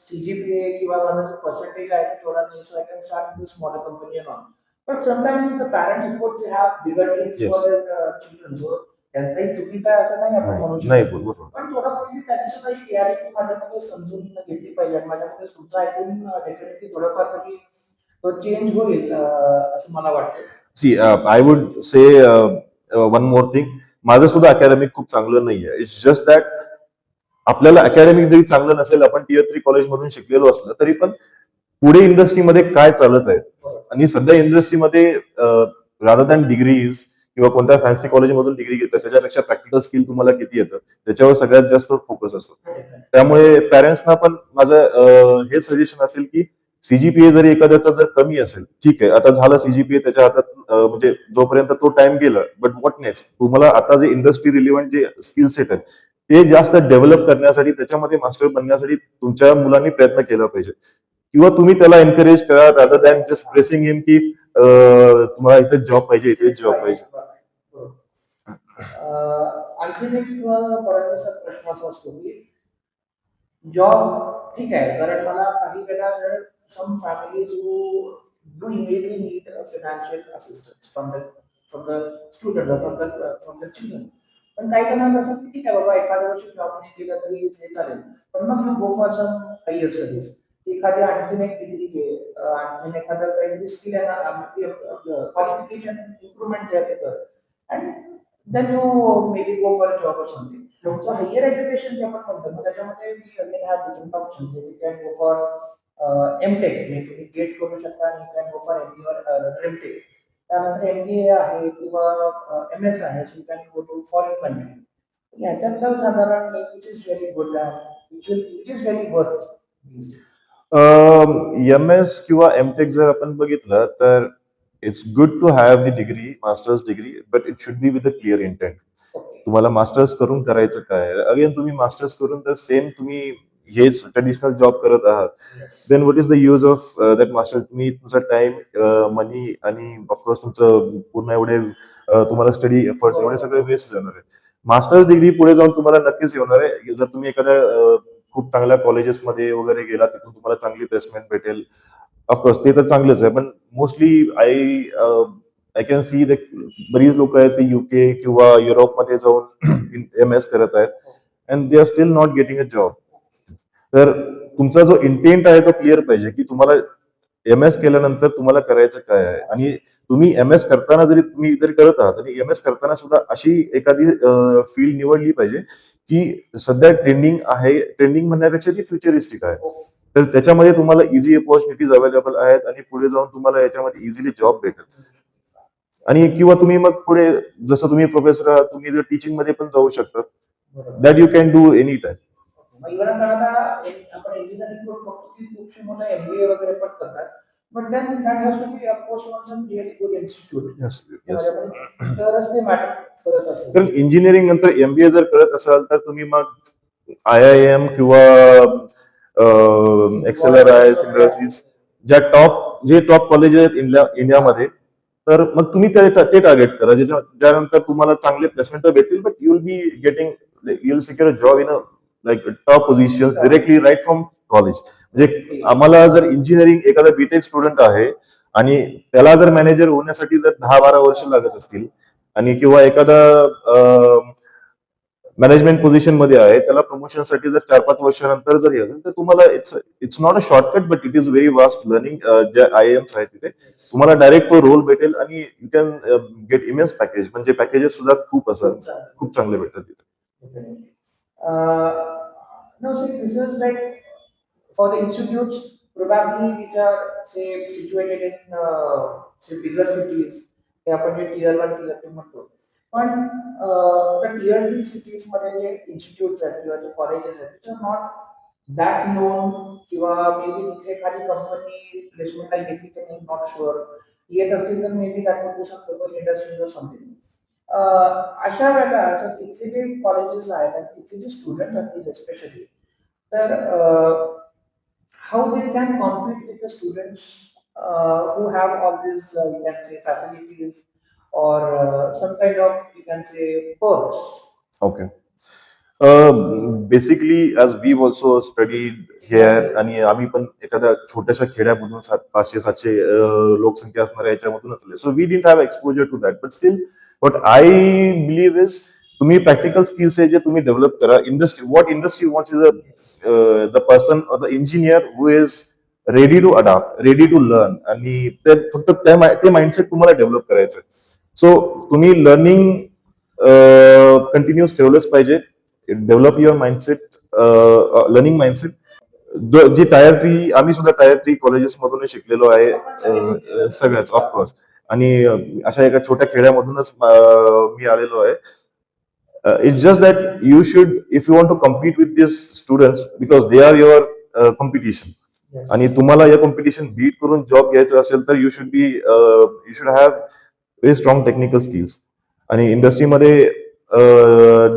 CGPA किंवा माझा जो पर्सेंटेज आहे ते थोडा नाही so I can start with smaller company and all. But sometimes the parents of course they have bigger dreams Yes. For their children. जो त्यांचाही चुकीचा आहे असं नाही आपण म्हणू नाही शकत. बरोबर. पण थोडा कुठेतरी त्यांनी सुद्धा ही रियालिटी माझ्यामध्ये समजून घेतली पाहिजे आणि माझ्यामध्ये तुमचं ऐकून डेफिनेटली थोडंफार तरी तो चेंज होईल असं मला वाटतं. See I would say one more thing. माझं सुद्धा अकॅडमिक खूप चांगलं नाहीये. इट्स जस्ट दॅट आपल्याला अकॅडमिक जरी चांगलं नसेल आपण टियर 3 कॉलेज मधून शिकलेलो असलं तरी पण पुढे इंडस्ट्रीमध्ये काय चालत आहे आणि सध्या इंडस्ट्रीमध्ये रादर दॅन डिग्रीज किंवा कोणत्या फॅन्सी कॉलेजमधून डिग्री घेतात त्याच्यापेक्षा प्रॅक्टिकल स्किल तुम्हाला किती येतं त्याच्यावर सगळ्यात जास्त फोकस असतो. त्यामुळे पॅरेंट्सना पण माझं हे सजेशन असेल की सीजीपीए जरी एखाद्याचा जर कमी असेल ठीक आहे आता झालं सीजीपीए त्याच्या हातात म्हणजे जोपर्यंत तो टाइम गेला बट व्हॉट नेक्स्ट तुम्हाला आता जे इंडस्ट्री रिलेव्हंट जे स्किल सेट आहेत ते जास्त डेव्हलप करण्यासाठी त्याच्यामध्ये मास्टर बनण्यासाठी तुमच्या मुलांनी प्रयत्न केला पाहिजे किंवा तुम्ही त्याला एनकरेज करा रादर दॅन जस्ट प्रेसिंग हिम की तुम्हाला इथे जॉब पाहिजे इथेच जॉब पाहिजे. आणखीन एक बराचसा प्रश्न असा असतो की जॉब ठीक आहे कारण मला काही वेळा जर some families who do immediately need financial assistance from the student from the children. पण काही जणांचं असं की ठीक आहे बाबा एखाद्या वर्षी जॉब नाही केला तरी हे चालेल पण मग you go for some higher studies एखादी आणखीन एक डिग्री घे आणखीन एखादं काहीतरी स्किल क्वालिफिकेशन इम्प्रुव्हमेंट जे आहे ते कर and then you may be go for job और समथिंग. So higher education जे आपण म्हणतो ना त्याच्यामध्ये we again have different options. You can go for M.Tech म्हणजे तुम्ही गेट करू शकता आणि you can go for MBA or M.Tech. त्यानंतर MBA आहे किंवा MS आहे so you can go to foreign country. याच्यातलं साधारण like which is very good and which is very worth these days. M S किंवा MTech जर आपण बघितलं तर it's good to have the degree masters degree but it should be with a clear intent. Okay. तुम्हाला मास्टर्स करून करायचं काय अगेन तुम्ही मास्टर्स करून तर सेम तुम्ही हेच ट्रेडिशनल जॉब करत आहात Yes. Then what is the use of that master. तुम्ही तुमचा टाइम मनी आणि ऑफकोर्स तुमचं पूर्ण एवढे तुम्हाला स्टडी एफर्ट्स एवढे सगळे वेस्ट जाणार आहे. मास्टर्स डिग्री पुढे जाऊन तुम्हाला नक्कीच येणार आहे जर तुम्ही एखाद्या खूप चांगल्या कॉलेजेसमध्ये वगैरे गेला तिथून तुम्हाला चांगली प्लेसमेंट भेटेल. ऑफकोर्स ते तर चांगलंच आहे पण mostly I can see the बरीच लोक आहेत ते युके किंवा युरोपमध्ये जाऊन एम एस करत आहेत and they are still not getting a job. तर तुमचा जो इंटेंट आहे तो क्लिअर पाहिजे की तुम्हाला एम एस केल्यानंतर तुम्हाला करायचं काय आहे आणि तुम्ही एम एस करताना जरी तुम्ही जरी करत आहात आणि एम एस करताना सुद्धा अशी एखादी फील्ड निवडली पाहिजे की सध्या ट्रेंडिंग आहे. ट्रेंडिंग म्हणण्यापेक्षा ती फ्युचरिस्टिक आहे तर त्याच्यामध्ये तुम्हाला इझी अपॉर्च्युनिटीज अवेलेबल आहेत आणि पुढे जाऊन तुम्हाला याच्यामध्ये इझिली जॉब भेटेल आणि किंवा तुम्ही मग पुढे जसं तुम्ही प्रोफेसर आहात तुम्ही जर टीचिंग मध्ये पण जाऊ शकता that you can do any time. Even आता आपण इंजिनिअरिंग करून बघतो की खूपशी मुलं MBA वगैरे पण करतात but then that has to be of course from some really good institute तरच ते मॅटर करत असेल. कारण इंजिनिअरिंग नंतर MBA जर करत असाल तर तुम्ही मग IIM किंवा XLRI सिम्बायोसिस जे टॉप कॉलेज आहेत इंडियामध्ये तर मग तुम्ही ते टार्गेट करा ज्यानंतर तुम्हाला चांगले प्लेसमेंट तर भेटतील but you will be getting you will secure a job in a like top position directly right from college. म्हणजे आम्हाला जर इंजिनिअरिंग एखादा बीटेक स्टुडंट आहे आणि त्याला जर मॅनेजर होण्यासाठी जर 10-12 वर्ष लागत असतील आणि किंवा एखादा मॅनेजमेंट पोझिशन मध्ये आहे त्याला प्रमोशनसाठी जर 4-5 वर्षानंतर जर येईल तर तुम्हाला it's not a shortcut but it is very vast learning. ज्या IIMs आहेत तिथे तुम्हाला डायरेक्ट तो रोल भेटेल आणि you can get immense package म्हणजे पॅकेजेस सुद्धा खूप असतात खूप चांगले भेटतात तिथे. Definitely. No, see, this is like for the institutes probably which are say situated in say bigger cities. हे आपण जे tier 1 tier 2 म्हणतो पण आता टियर 3 सिटीज मध्ये जे इन्स्टिट्यूट्स आहेत किंवा जे कॉलेजेस आहेत ते नॉट दॅट नोन किंवा मे बी तिथे एखादी कंपनी प्लेसमेंटला येते की नाही नॉट शुअर. येत असतील तर may be that would be some local industries or something. अशा वेळेला असं तिथले जे कॉलेजेस आहेत आणि तिथले जे स्टुडंट असतील स्पेशली तर how they can compete with the students who have all these you can say facilities or some kind of you can say perks. Okay. Basically as we also studied here आणि आम्ही पण एखाद्या छोट्याशा खेड्यामधून 500-700 लोकसंख्या असणाऱ्या याच्यामधून असले. So we didn't have exposure to that. But still what I believe is तुम्ही प्रॅक्टिकल स्किल्स आहे जे तुम्ही डेव्हलप करा. Industry wants is the person or the engineer who is ready to adopt, ready to learn आणि फक्त ते mindset तुम्हाला develop करायचं. सो तुम्ही लर्निंग कंटिन्युअस ठेवलंच पाहिजे. Develop your mindset, learning mindset. जी टायर 3 आम्ही सुद्धा टायर 3 कॉलेजेस मधून शिकलेलो आहे. सगळ्याच ऑफकोर्स. आणि अशा एका छोट्या खेड्यामधूनच मी आलेलो आहे. It's just that you should if you want to compete with this students because they are your competition. Yes. आणि तुम्हाला या कॉम्पिटिशन बीट करून जॉब घ्यायचा असेल तर you should have very strong technical skills. आणि इंडस्ट्रीमध्ये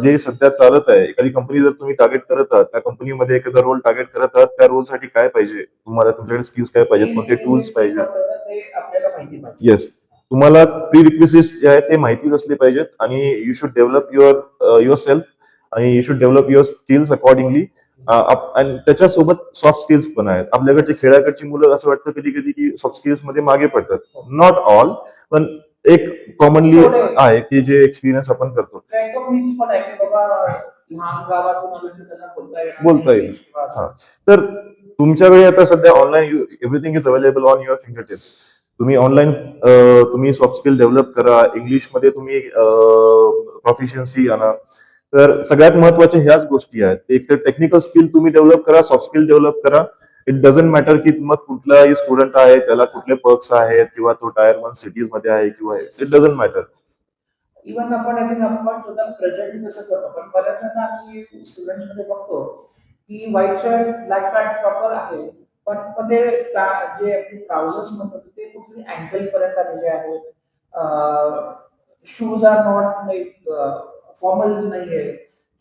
जे सध्या चालत आहे, एखादी कंपनी जर तुम्ही टार्गेट करत आहात, त्या कंपनीमध्ये एखादा रोल टार्गेट करत आहात, त्या रोलसाठी काय पाहिजे तुम्हाला, तुमच्याकडे स्किल्स काय पाहिजेत, कोणते टूल्स पाहिजे. ते आपल्याला माहिती पाहिजे. येस, तुम्हाला प्री रिक्विजिट्स जे आहेत ते माहितीच असले पाहिजेत आणि you should develop yourself आणि you should develop your skills accordingly. आणि त्याच्यासोबत सॉफ्ट स्किल्स पण आहेत. आपल्याकडची खेड्याकडची मुलं असं वाटतं कधी कधी की सॉफ्ट स्किल्स मध्ये मागे पडतात. नॉट ऑल, पण एक कॉमनली आहे की जे एक्सपिरियन्स आपण करतो. तो मी पण आहे की बाबा लहान गावातून आलं की त्यांना बोलता येईल. हा, तर तुमच्याकडे आता सध्या online everything is available on your finger tips. तुम्ही ऑनलाईन तुम्ही सॉफ्ट स्किल डेव्हलप करा. इंग्लिशमध्ये तुम्ही प्रोफिशियन्सी आणा. तर सगळ्यात महत्वाच्या ह्याच गोष्टी आहेत. एक तर टेक्निकल स्किल तुम्ही डेव्हलप करा, सॉफ्ट स्किल डेव्हलप करा. इट डझंट मॅटर की मग कुठलाही स्टुडंट आहे, त्याला कुठले पर्क्स आहेत किंवा तो टायर 1 सिटीज मध्ये आहे किंवा इट डझंट मॅटर. इव्हन आपण आय थिंक आपण स्वतः प्रेझेंट कसं करतो, पण बऱ्याचदा आम्ही स्टुडंट्स मध्ये बघतो की white shirt black pant proper आहे, पण पण ते जे ट्राउझर्स म्हणतो ते कुठे अँकल पर्यंत आलेले आहेत. Shoes are not like formals नाहीये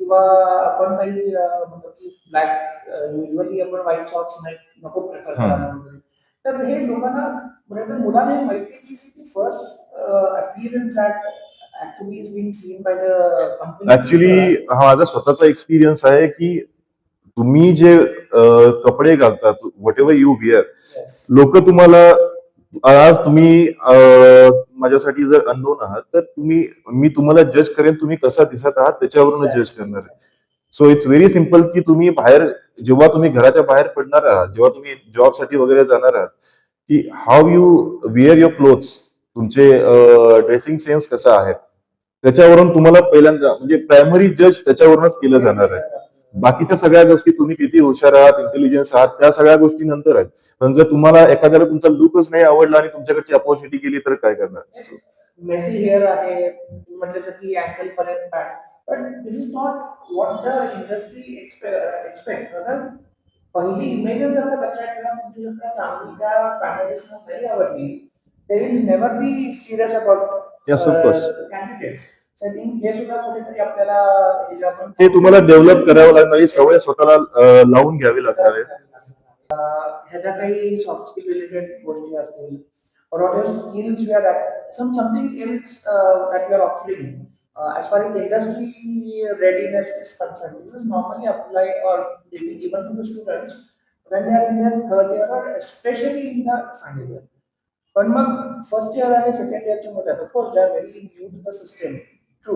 किंवा आपण काही म्हणतो की ब्लॅक युजली आपण व्हाईट सॉक्स नाही नको प्रेफर करायला वगैरे. तर हे लोकांना बरं तर मुलांना हे माहिती की ती first appearance actually is being seen by the company. Actually हा माझा स्वतःचा एक्सपिरियन्स आहे की तुम्ही जे कपडे घालता, what ever you where, Yes. लोक तुम्हाला आज तुम्ही माझ्यासाठी जर अननोन आहात तर मी तुम्हाला जज करेन तुम्ही कसा दिसत आहात त्याच्यावरून जज करणार आहे. सो इट्स व्हेरी सिम्पल की तुम्ही जेव्हा तुम्ही घराच्या बाहेर पडणार आहात, जेव्हा तुम्ही जॉबसाठी वगैरे जाणार आहात, की how you where your clothes, तुमचे ड्रेसिंग सेन्स कसा आहे, त्याच्यावरून तुम्हाला पहिल्यांदा म्हणजे प्रायमरी जज त्याच्यावरूनच केलं जाणार आहे. बाकीच्या सगळ्या गोष्टी तुम्ही किती हुशार आहात, इंटेलिजन्स आहात, त्या सगळ्या गोष्टी नंतर आहेत. पण जर तुम्हाला एखाद्याला तुमचा लुकच नाही आवडला आणि तुमच्याकडची अपॉर्च्युनिटी गेली तर काय करणार? मेसी हेअर आहे म्हटल्यासाठी अँकल पर्यंत पॅन्ट, पण this is not what the industry expect. पहिली इमेज जर का लक्षात ठेवा, तुमची जर का चांगली त्या पॅनलिस्टना नाही आवडली, they will never be serious about Yes, of course. Candidates. I think हे सुद्धा कुठेतरी आपल्याला हे जे आपण ते तुम्हाला डेव्हलप करावं लागणार, ही सवय स्वतःला लावून घ्यावी लागणार आहे. ह्याच्या काही सॉफ्ट स्किल रिलेटेड गोष्टी असतील or whatever skills we are something else that we are offering as far as industry readiness is concerned. This is normally applied or maybe given to the students when they are in their third year or especially in the final year. पण मग first year आणि second इयरचे मुलं आहेत of course they are very new to the system, true.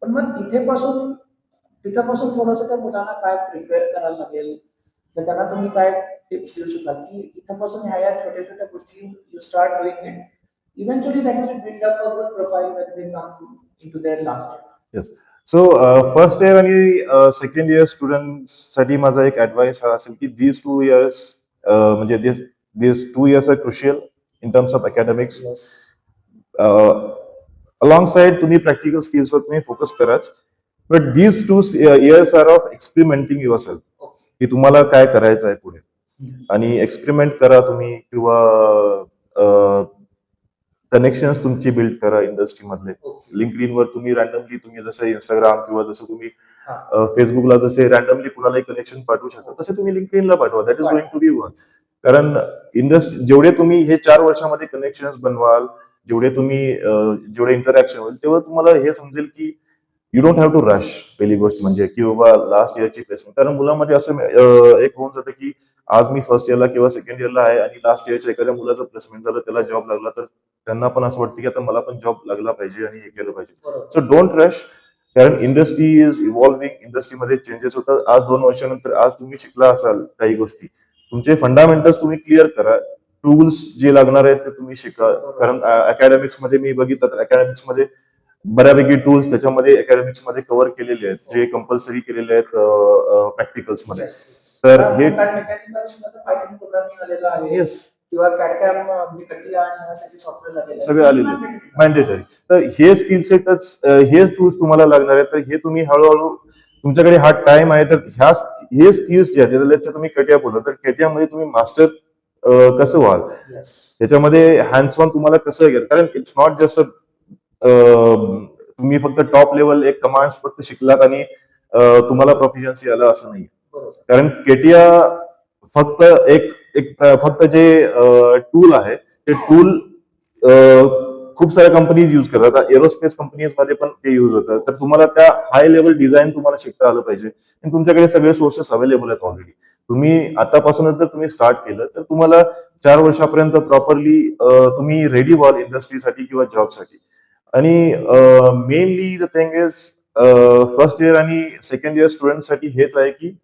पण मग तिथपासून थोडंसं त्या मुलांना काय प्रिपेअर करायला लागेल, तर त्यांना तुम्ही काय टिप्स देऊ शकाल की इथपासून ह्या छोट्या छोट्या गोष्टी you start doing it, eventually that will build up a good profile when they come into their last year. Yes. So first year आणि सेकंड इयर स्टुडंटसाठी माझा एक ऍडवाइस हा असेल की दीज 2 इयर्स म्हणजे these 2 years are crucial in terms of academics. Yes. Alongside तुम्ही practical स्किल्सवर तुम्ही फोकस कराच. But these 2 years are of experimenting yourself, की तुम्हाला काय करायचं आहे पुढे. आणि एक्सपेरिमेंट करा तुम्ही, किंवा कनेक्शन तुमची बिल्ड करा इंडस्ट्री मधले. लिंक्डइनवर तुम्ही रॅन्डमली तुम्ही जसं इंस्टाग्राम किंवा जसं तुम्ही फेसबुकला जसे रॅन्डमली कुणालाही कनेक्शन पाठवू शकता, तसे तुम्ही लिंक्डइनला पाठवा. That is going to be work. कारण जेवढे तुम्ही हे 4 वर्षामध्ये कनेक्शन बनवाल, जेवढे इंटरॅक्शन होईल, तेव्हा तुम्हाला हे समजेल की you don't have to rush. पहिली गोष्ट म्हणजे की बाबा लास्ट इयरची प्लेसमेंट. कारण मुलांमध्ये असं एक होऊन जातं की आज मी फर्स्ट इयरला किंवा सेकंड इयरला आहे आणि लास्ट इयरच्या एखाद्या मुलाचं प्लेसमेंट झालं, त्याला जॉब लागला, तर त्यांना पण असं वाटतं की आता मला पण जॉब लागला पाहिजे आणि हे केलं पाहिजे. So don't rush. कारण इंडस्ट्री इज इव्हॉल्विंग. इंडस्ट्रीमध्ये चेंजेस होतात. आज 2 वर्षानंतर आज तुम्ही शिकला असाल काही गोष्टी, तुमचे फंडामेंटल्स तुम्ही क्लिअर करा. टूल्स जे लागणार आहेत ते तुम्ही शिका. कारण अकॅडमिक्स मध्ये मी बघितलं तर अकॅडमिक्स मध्ये बऱ्यापैकी टूल्स त्याच्यामध्ये अकॅडमिक्स मध्ये कव्हर केलेले आहेत, जे कंपल्सरी केलेले आहेत प्रॅक्टिकल्स मध्ये. तर हे पायथन प्रोग्रामिंग आलेलं आहे येस किंवा कॅडकॅम म्हणजे कटिया आणि यासाठी सॉफ्टवेअर झालेलं आहे. सगळे आलेले आहेत मॅन्डेटरी. तर हे स्किल सेटच, हेच टूल्स तुम्हाला लागणार आहेत. तर हे तुम्ही हळूहळू, तुमच्याकडे हा टाइम आहे, तर हे स्किल्स जे आहेत, let's say तुम्ही कटिया बोलला, तर कटियामध्ये तुम्ही मास्टर कसं व्हाल, त्याच्यामध्ये हँड्स ऑन तुम्हाला कसं घ्याल. कारण इट्स नॉट जस्ट तुम्ही फक्त टॉप लेवल एक कमांड्स फक्त शिकलात आणि तुम्हाला प्रोफिशियन्सी आलं असं नाही. कारण केटिया फक्त फक्त जे टूल आहे, ते टूल खूप साऱ्या कंपनीज युज करतात. आता एरोस्पेस कंपनीज मध्ये पण ते युज होतात. तर तुम्हाला त्या हाय लेवल डिझाईन तुम्हाला शिकता आलं पाहिजे. आणि तुमच्याकडे सगळे सोर्सेस अवेलेबल आहेत ऑलरेडी. तुम्ही आतापासूनच जर तुम्ही स्टार्ट केलं, तर तुम्हाला 4 वर्षापर्यंत प्रॉपरली तुम्ही रेडी व्हाल इंडस्ट्रीसाठी किंवा जॉबसाठी. आणि mainly the thing is, first year आणि सेकंड इयर स्टुडंटसाठी हेच आहे की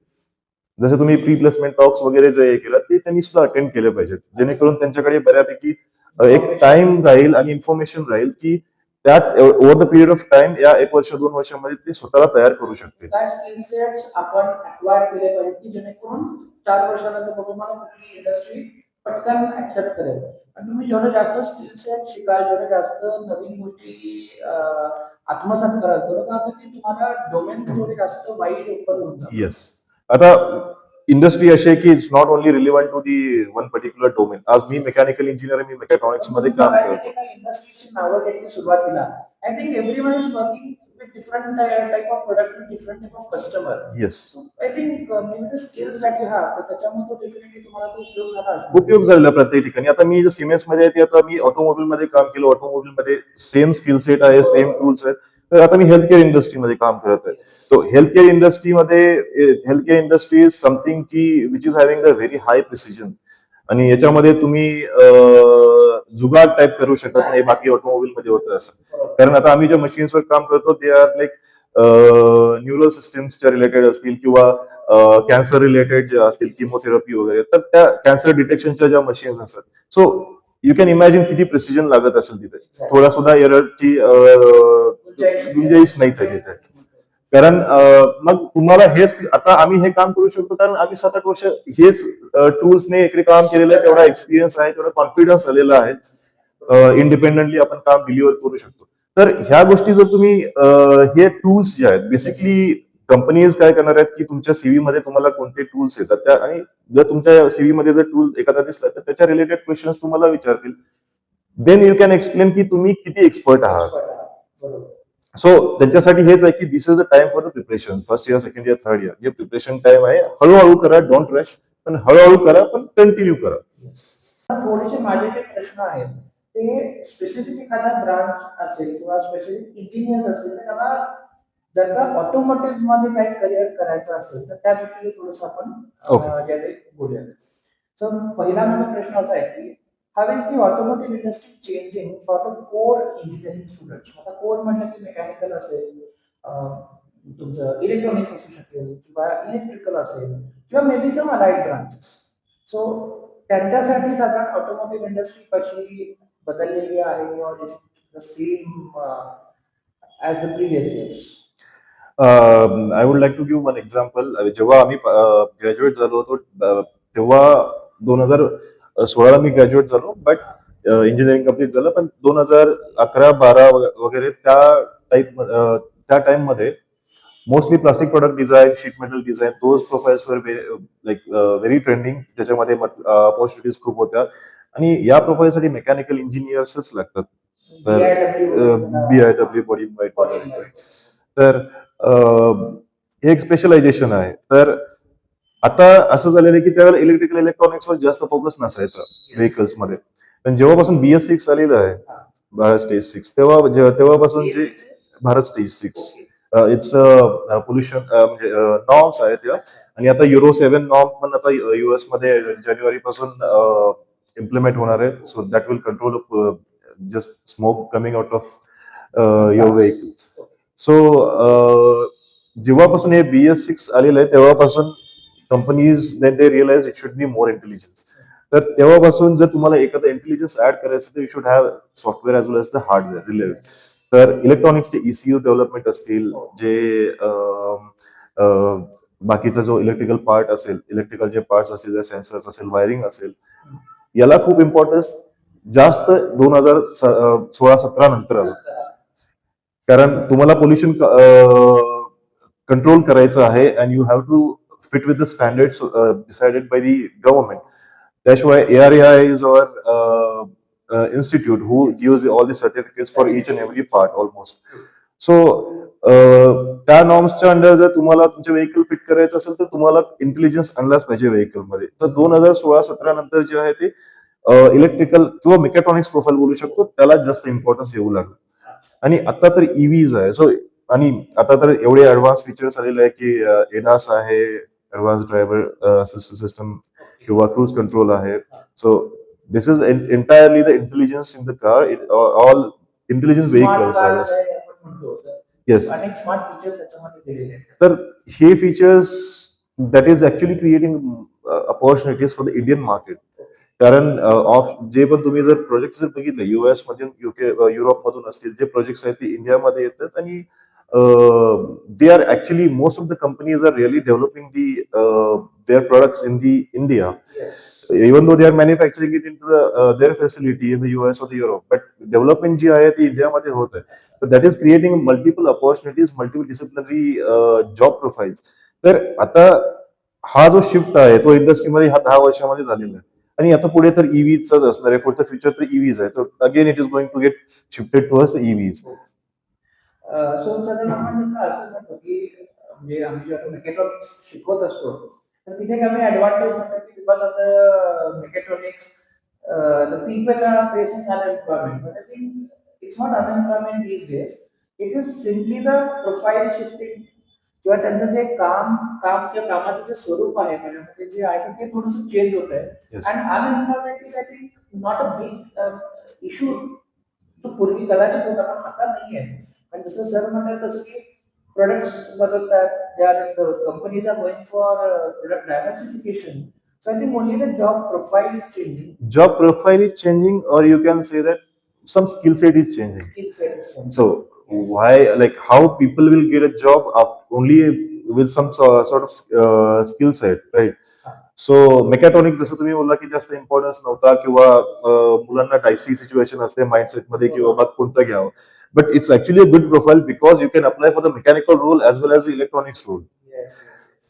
जसं तुम्ही प्री प्लेसमेंट टॉक्स वगैरे जे हे केलं, ते त्यांनी सुद्धा अटेंड केले पाहिजेत, जेणेकरून त्यांच्याकडे बऱ्यापैकी एक टाइम राहील आणि इन्फॉर्मेशन राहील की त्यात over the period of time, या 1 वर्ष 2 वर्षामध्ये ते स्वतःला तयार करू शकते. काय स्किल सेट्स आपण अक्वायर केले पाहिजे की जेणेकरून 4 वर्षानंतर बाबा मला कुठली इंडस्ट्री पटकन ऍक्सेप्ट करेल. आणि तुम्ही जेवढं जास्त स्किल सेट शिकाल, जेवढं जास्त नवीन गोष्टी आत्मसात कराल, तेवढं काय होतं की तुम्हाला डोमेन्स जेवढे जास्त वाईड ओपन होऊन जातात. येस. आता इंडस्ट्री अशी आहे की it's not only relevant to the one particular domain. आज मी मेकॅनिकल इंजिनियर आहे, मी मेकॅट्रॉनिक्स मध्ये काम करतो. इंडस्ट्रीची नावं घेतली सुरुवातीला, I think everyone is working with different type of product with different type of customer. Yes. I think may be the skills that you have, तर त्याच्यामध्ये डेफिनेटली तुम्हाला तो उपयोग झाला असणार. उपयोग झालेला प्रत्येक ठिकाणी. आता मी सिमेंस मध्ये आहे, ते आता मी ऑटोमोबाईल मध्ये काम केलं. ऑटोमोबाईल मध्ये सेम स्किल सेट आहे, सेम टूल्स आहेत. तर आता मी हेल्थ केअर इंडस्ट्रीमध्ये काम करत आहे. So health care industry is something की which is having a very high precision. आणि याच्यामध्ये तुम्ही जुगाड टाईप करू शकत नाही, बाकी ऑटोमोबाईल मध्ये होतं असं. कारण आता आम्ही ज्या मशीन्सवर काम करतो, ते आर लाईक न्यूरल सिस्टम्सच्या रिलेटेड असतील किंवा कॅन्सर रिलेटेड जे असतील, किमोथेरपी वगैरे, तर त्या कॅन्सर डिटेक्शनच्या ज्या मशीन्स असतात. सो यू कॅन इमॅजिन किती प्रिसिजन लागत असेल तिथे. थोडा सुद्धा एररची गुंजाईश नाहीच आहे तिथे. कारण मग तुम्हाला हेच, आता आम्ही हे काम करू शकतो कारण आम्ही 7-8 वर्ष हेच टूल्सने इकडे काम केलेलं आहे. तेवढा एक्सपिरियन्स आहे, तेवढा कॉन्फिडन्स आलेला आहे. इंडिपेंडेंटली आपण काम डिलिव्हर करू शकतो. तर ह्या गोष्टी जर तुम्ही हे टूल्स जे आहेत, बेसिकली कंपनीज काय करणार आहेत की तुमच्या सीव्ही मध्ये तुम्हाला कोणते टूल्स येतात त्या, आणि जर तुमच्या सीव्ही मध्ये जर टूल एखादा दिसला, तर त्याच्या रिलेटेड क्वेश्चन्स तुम्हाला विचारतील. देन यू कॅन एक्सप्लेन की तुम्ही किती एक्सपर्ट आहात. सो त्यांच्यासाठी हेच आहे की this is a time for the preparation. First year, second year, third year हे प्रिपरेशन टाइम आहे. हळूहळू करा, डोंट रश, पण हळूहळू करा, पण कंटिन्यू करा. थोडेसे माझे जे प्रश्न आहेत ते स्पेसिफिक एखादा ब्रांच असेल किंवा स्पेसिफिक इंजिनियर असेल, तर त्याला जर का ऑटोमोटिव्ह मध्ये काही करिअर करायचं असेल, तर त्या दृष्टीने थोडंसं आपण बोलूया. सो पहिला माझा प्रश्न असा आहे की how is the automotive industry changing for the core engineering students. आता कोर म्हटलं की मेकॅनिकल असेल, तुमचं इलेक्ट्रॉनिक्स असू शकेल किंवा इलेक्ट्रिकल असेल किंवा may be some allied branches. So त्यांच्यासाठी साधारण ऑटोमोटिव्ह इंडस्ट्री कशी बदललेली आहे, or is the same as the previous years? I would like to give one example. जेव्हा आम्ही ग्रॅज्युएट झालो होतो, तेव्हा 2016ला मी ग्रॅज्युएट झालो. बट इंजिनिअरिंग कम्प्लीट झालं, पण 2011-12 वगैरे त्या टाइम मध्ये mostly plastic product design, sheet metal design, those profiles वर व्हेरी ट्रेंडिंग, त्याच्यामध्ये ऑपॉर्च्युनिटीज खूप होत्या आणि या प्रोफाईलसाठी मेकॅनिकल इंजिनियर्सच लागतात. तर BIW बॉडी तर हे एक स्पेशलायझेशन आहे. तर आता असं झालेलं आहे की त्यावेळेला इलेक्ट्रिकल इलेक्ट्रॉनिक्सवर जास्त फोकस नसायचा व्हेकल्स मध्ये, पण जेव्हापासून BS6 आलेलं आहे, भारत स्टेज 6, तेव्हापासून जे भारत स्टेज 6 इट्स पोल्युशन म्हणजे नॉर्म्स आहेत त्या, आणि आता युरो 7 नॉर्म पण आता US मध्ये जानेवारी पासून इम्प्लिमेंट होणार आहे. So that will control just smoke coming out of your vehicle. So जेव्हापासून हे BS6 आलेलं आहे तेव्हापासून companies they realize it should be more intelligence. तर तेव्हापासून जर तुम्हाला एखादा इंटेलिजन्स ऍड करायचं तर you should have software as well as the hardware related. तर इलेक्ट्रॉनिक्सचे ECU डेव्हलपमेंट असतील, जे बाकीचा जो इलेक्ट्रिकल पार्ट असेल, इलेक्ट्रिकल जे पार्ट्स असतील, सेन्सर्स असेल, वायरिंग असेल, याला खूप इम्पॉर्टन्स जास्त 2016-17 नंतर आलं. कारण तुम्हाला पोल्युशन कंट्रोल करायचं आहे and you have to fit with the standards decided by the government. त्याशिवाय ARAI is our institute who gives all the certificates for each and every part almost. So त्या नॉर्म्सच्या under जर तुम्हाला तुमचे vehicle fit करायचं असेल तर तुम्हाला intelligence आणलाच पाहिजे व्हेकल मध्ये. तर 2016-17 नंतर जे आहे ते इलेक्ट्रिकल किंवा मेकॅट्रॉनिक्स प्रोफाईल बोलू शकतो, त्याला जास्त इम्पॉर्टन्स येऊ लागलं. आणि आता तर EVs आहे. सो आणि आता तर एवढे ऍडव्हान्स फीचर्स आलेले आहे की ADAS आहे, ऍडव्हान्स ड्रायव्हर असिस्टंट सिस्टम किंवा क्रूज कंट्रोल आहे. So this is entirely the intelligence in the car, all intelligence vehicles आहे. येस. अनेक स्मार्ट फीचर्स त्याच्यामध्ये दिलेले आहेत. तर हे features that is actually creating opportunities for the Indian market. कारण जे पण तुम्ही जर प्रोजेक्ट जर बघितले US मधून, युरोप मधून असतील, जे प्रोजेक्ट्स आहेत ते इंडियामध्ये येतात आणि they are actually most of the companies are really developing their products in the India, even though they are manufacturing it into their facility in the US or the Europe, but development जी आहे ती इंडियामध्ये होत आहे. तर that is creating multiple opportunities, multiple disciplinary job profiles. तर आता हा जो शिफ्ट आहे तो इंडस्ट्रीमध्ये ह्या 10 वर्षामध्ये झालेला आहे आणि आता पुढे तर EVचाच असणार आहे. पुढचं फ्युचर तर EVच आहे. तर again it is going to get shifted towards the EVs. So साधारण आपण असं म्हणतो की म्हणजे आम्ही जेव्हा मेकॅट्रॉनिक्स शिकवत असतो तर तिथे आम्ही ऍडव्हान्टेज म्हणतो की because of the mechatronics the people are facing unemployment. But I think it's not unemployment these days, it is simply the profile shifting किंवा त्यांचं जे काम किंवा कामाचं जे स्वरूप आहे त्याच्यामध्ये जे आहे ते थोडंसं चेंज होत आहे. Yes. And unemployment is I think not a big issue. तो पूर्वी कदाचित होता पण आता नाही आहे. आणि जसं सर म्हणतात तसं की प्रोडक्ट्स बदलतात, companies are going for product diversification. So I think only the job profile is changing. Job profile is changing, or you can say that some skill set is changing. Skill set is changing. So why, like how people will get a job only with some sort of skill set, right? So mechatronic जसं तुम्ही बोलला की जास्त importance नव्हता किंवा मुलांना Dicey situation असते mindset मध्ये की बाबा कोणतं घ्यावं, but it's actually a good profile because you can apply for the mechanical role as well as the electronics role.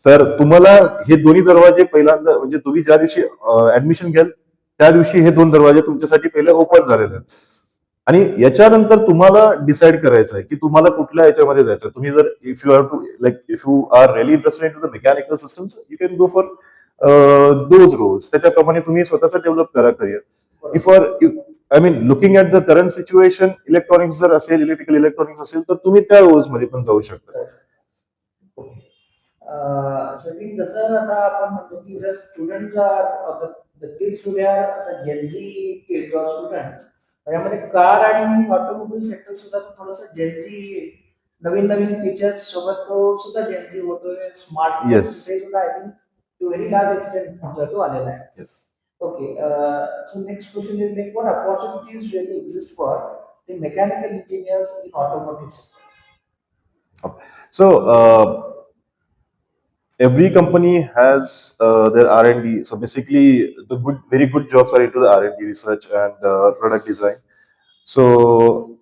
तर तुम्हाला हे दोन्ही दरवाजे पहिल्यांदा, म्हणजे तुम्ही ज्या दिवशी ऍडमिशन घ्याल त्या दिवशी हे दोन दरवाजे तुमच्यासाठी पहिले ओपन झालेले आहेत आणि याच्यानंतर तुम्हाला डिसाईड करायचं आहे की तुम्हाला कुठल्या याच्यामध्ये जायचं. तुम्ही जर if you are really interested in to the mechanical systems, you can go for those roles. त्याच्याप्रमाणे तुम्ही स्वतःच डेव्हलप करा career. If I mean looking at the current situation, electronics जर असेल, इलेक्ट्रिकल इलेक्ट्रॉनिक्स असेल, तर तुम्ही त्या रोल्स मध्ये पण जाऊ शकता. जसं आता आपण म्हणतो की जर student the kids today are Gen Z kids or students, त्याच्यामध्ये कार आणि ऑटोमोबाईल सेक्टर सुद्धा थोडंसं जेनझी नवीन नवीन फीचर्स सोबत तो सुद्धा जेनझी होतोय. Smart Yes. ते सुद्धा I think to very large extent तो आलेला आहे. Yes. Okay, so next question is like what opportunities really exist for the mechanical engineers in automotive sector? So every company has their R&D. So basically, very good jobs are into the R&D, research and product design. So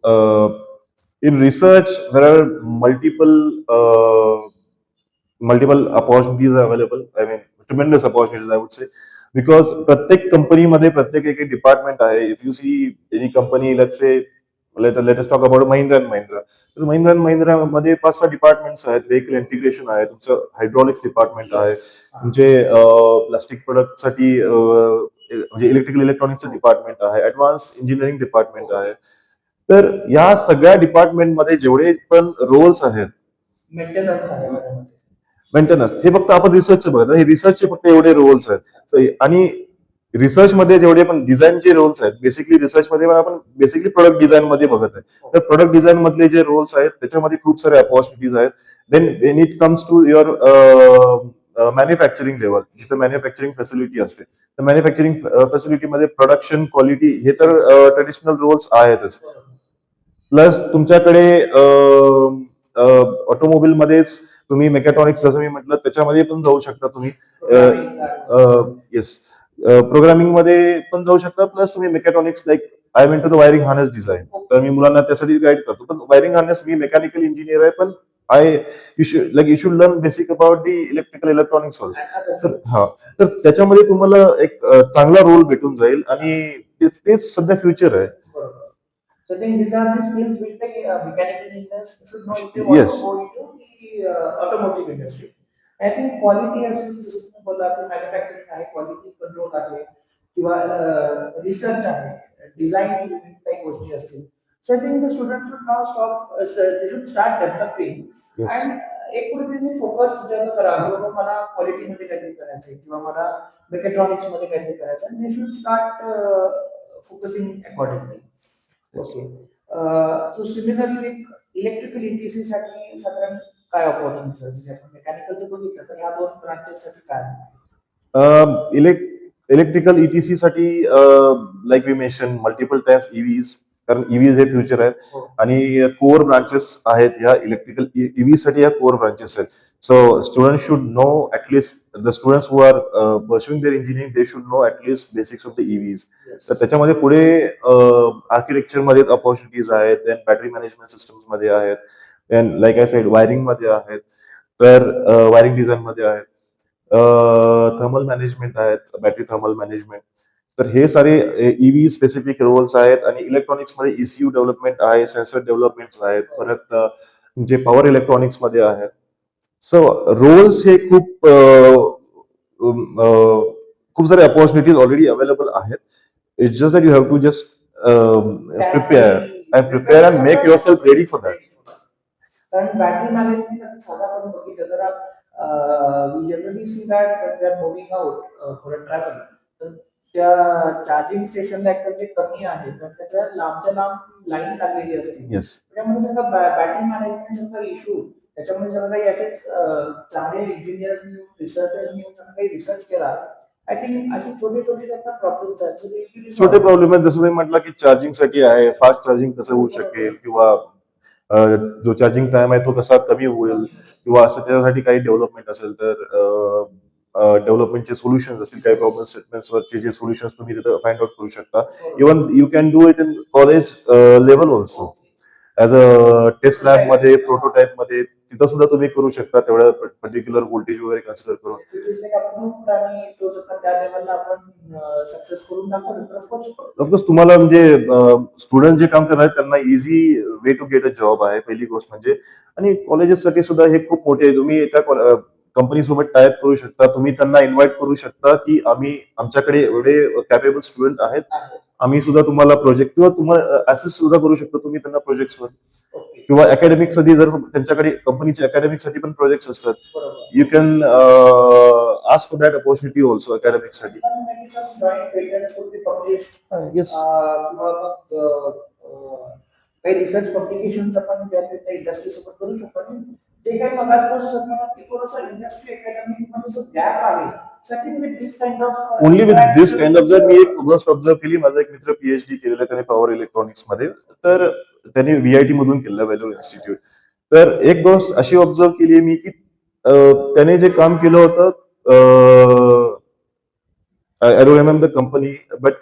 in research, there are multiple opportunities are available. I mean, tremendous opportunities, I would say, because प्रत्येक कंपनीमध्ये प्रत्येक एक department आहे. If you see any company, let's say, let us talk about Mahindra and Mahindra. तर Mahindra and Mahindra मध्ये 5-6 departments आहेत. Vehicle integration आहे, तुमचं हायड्रॉलिक्स डिपार्टमेंट आहे, तुमचे प्लास्टिक प्रोडक्ट साठी म्हणजे इलेक्ट्रिकल इलेक्ट्रॉनिक्सचं डिपार्टमेंट आहे, ऍडव्हान्स इंजिनिअरिंग डिपार्टमेंट आहे. तर या सगळ्या डिपार्टमेंटमध्ये जेवढे पण रोल्स आहेत, मेंटेनन्स आहे त्याच्यामध्ये. मेंटेनन्स, हे फक्त आपण रिसर्चचे बघत हे रिसर्चचे फक्त एवढे रोल्स आहेत. आणि रिसर्च मध्ये जेवढे पण डिझाईनचे रोल्स आहेत, बेसिकली रिसर्च मध्ये पण आपण बेसिकली प्रोडक्ट डिझाईन मध्ये बघत आहे. तर प्रोडक्ट डिझाईन मधले जे रोल्स आहेत त्याच्यामध्ये खूप सारे अपॉर्च्युनिटीज आहेत. Then when it comes to your manufacturing level, जिथे मॅन्युफॅक्चरिंग फॅसिलिटी असते, तर मॅन्युफॅक्चरिंग फॅसिलिटीमध्ये प्रोडक्शन, क्वालिटी, हे तर ट्रेडिशनल रोल्स आहेतच. प्लस तुमच्याकडे ऑटोमोबाईल मध्येच तुम्ही मेकॅट्रॉनिक्स, जसं मी म्हटलं, त्याच्यामध्ये पण जाऊ शकता तुम्ही. येस, प्रोग्रामिंग मध्ये पण जाऊ शकता. प्लस तुम्ही mechatronics, like I mean to the wiring harness design, तर मी मुलांना त्यासाठी गाईड करतो. पण वायरिंग हार्नेस, मी मेकॅनिकल इंजिनियर आहे, पण you should learn basic about the electrical electronics also. तर तर त्याच्यामध्ये तुम्हाला एक चांगला रोल भेटून जाईल आणि तेच सध्या फ्युचर आहे. So I think these are the skills which the mechanical engineers should know if they want Yes. to go into the automotive industry. I think quality असेल, जसं तुम्ही बोलला की मॅन्युफॅक्चरिंग आहे, क्वालिटी कंट्रोल आहे, किंवा रिसर्च आहे, डिझाईन रिलेटेड काही गोष्टी असतील. So I think the student should now stop, they should start developing. Yes. And एक कुठे त्यांनी फोकस ज्याचं करा, बाबा मला क्वालिटीमध्ये काहीतरी करायचं आहे किंवा मला मेकॅट्रॉनिक्स मध्ये काहीतरी करायचं आहे, they should start focusing accordingly. Okay. So similarly electrical ETC साठी साधारण काय ऑपॉर्च्युनिटीज आहेत? म्हणजे आपण मेकॅनिकलचं बघितलं तर ह्या दोन ब्रांचेस साठी काय आहे? इलेक्ट्रिकल ईटीसी साठी, like we mention multiple times, EVs, कारण ईव्हीज हे फ्युचर आहे. हो. आणि कोर ब्रांचेस आहेत ह्या इलेक्ट्रिकल ईव्ही साठी, ह्या कोर ब्रांचेस आहेत. So students should know, at least the students who are pursuing their engineering, they should know at least basics of the EVs. Yes. तर त्याच्यामध्ये पुढे आर्किटेक्चर मध्ये अपॉर्च्युनिटीज आहेत, देन बॅटरी मॅनेजमेंट सिस्टम्स मध्ये आहेत, then like I said wiring मध्ये आहेत, तर वायरिंग डिझाईन मध्ये आहेत, थर्मल मॅनेजमेंट आहेत, बॅटरी थर्मल मॅनेजमेंट. तर हे सारे ईव्ही स्पेसिफिक रोल्स आहेत. आणि इलेक्ट्रॉनिक्स मध्ये ECU डेव्हलपमेंट आहे, सेन्सर डेव्हलपमेंट आहेत, परत जे पॉवर इलेक्ट्रॉनिक्स मध्ये आहेत. सो रोल्स हे खूप सारे अपॉर्च्युनिटीज ऑलरेडी अवेलेबल आहेत. It's just that you have to just prepare and make yourself ready for that. कारण बॅटरी मॅनेजमेंट आता साधा आपण बघितलं तर we generally see that we are moving out for a travel, तर त्या charging स्टेशनला एकतर जे कमी आहे, तर त्याच्या लांबच्या लांब लाईन लागलेली असते. येस. त्याच्यामध्ये जर का बॅटरी मॅनेजमेंट जर काही इश्यू, त्याच्यामध्ये जर काही असेच चांगले इंजिनियर्स रिसर्चर्स जर काही रिसर्च केला, आय थिंक असे छोटे छोटे जर प्रॉब्लेम्स आहेत, so they will be छोटे solved. प्रॉब्लेम आहेत, जसं तुम्ही म्हटलं की चार्जिंग साठी आहे, फास्ट चार्जिंग कसं होऊ शकेल, किंवा जो चार्जिंग टाइम आहे तो कसा कमी होईल, किंवा असं त्याच्यासाठी काही डेव्हलपमेंट असेल तर डेव्हलपमेंटचे सोल्युशन असतील, काही प्रॉब्लेम स्टेटमेंट्स वरचे जे सोल्युशन तुम्ही तिथे फाइंड आउट करू शकता. Even you can do it in college level also, as a test lab मध्ये, प्रोटोटाइप मध्ये, तिथं सुद्धा तुम्ही करू शकता, तेवढ्या पर्टिक्युलर व्होल्टेज वगैरे कन्सिडर करून. आणि तो जर का त्या लेवलला आपण सक्सेस करून दाखवलं तर ऑफकोर्स तुम्हाला म्हणजे स्टुडंट जे काम करणार आहेत त्यांना easy way to get a job आहे, पहिली गोष्ट म्हणजे. आणि कॉलेजेससाठी सुद्धा हे खूप मोठे आहे. तुम्ही त्या कंपनी सोबत टायप करू शकता, तुम्ही त्यांना इन्व्हाइट करू शकता की आमच्याकडे एवढे कॅपेबल स्टुडंट आहेत, आम्ही सुद्धा तुम्हाला प्रोजेक्ट, किंवा तुम्हाला असिस्ट सुद्धा करू शकतो तुम्ही त्यांना प्रोजेक्ट्सवर. किंवा अकॅडमिक साठी जर त्यांच्याकडे कंपनीचे अकॅडमिक साठी पण प्रोजेक्ट्स असतात, you can ask for that opportunity also academic साठी. येस. किंवा मग काही रिसर्च पब्लिकेशन आपण त्या इंडस्ट्री सोबत करू शकतो. आणि जे काही मगासपासून की थोडंसं इंडस्ट्री अकॅडमिक मध्ये जो गॅप आहे, only with this kind of, जर मी एक गोष्ट ऑब्झर्व केली, माझा एक मित्र PhD केलेला आहे त्याने पॉवर इलेक्ट्रॉनिक्स मध्ये, तर त्यांनी VIT मधून केलेलं, वेल्लोर इन्स्टिट्यूट. तर एक गोष्ट अशी ऑब्झर्व केली मी की त्याने जे काम केलं होतं, I don't remember the company, but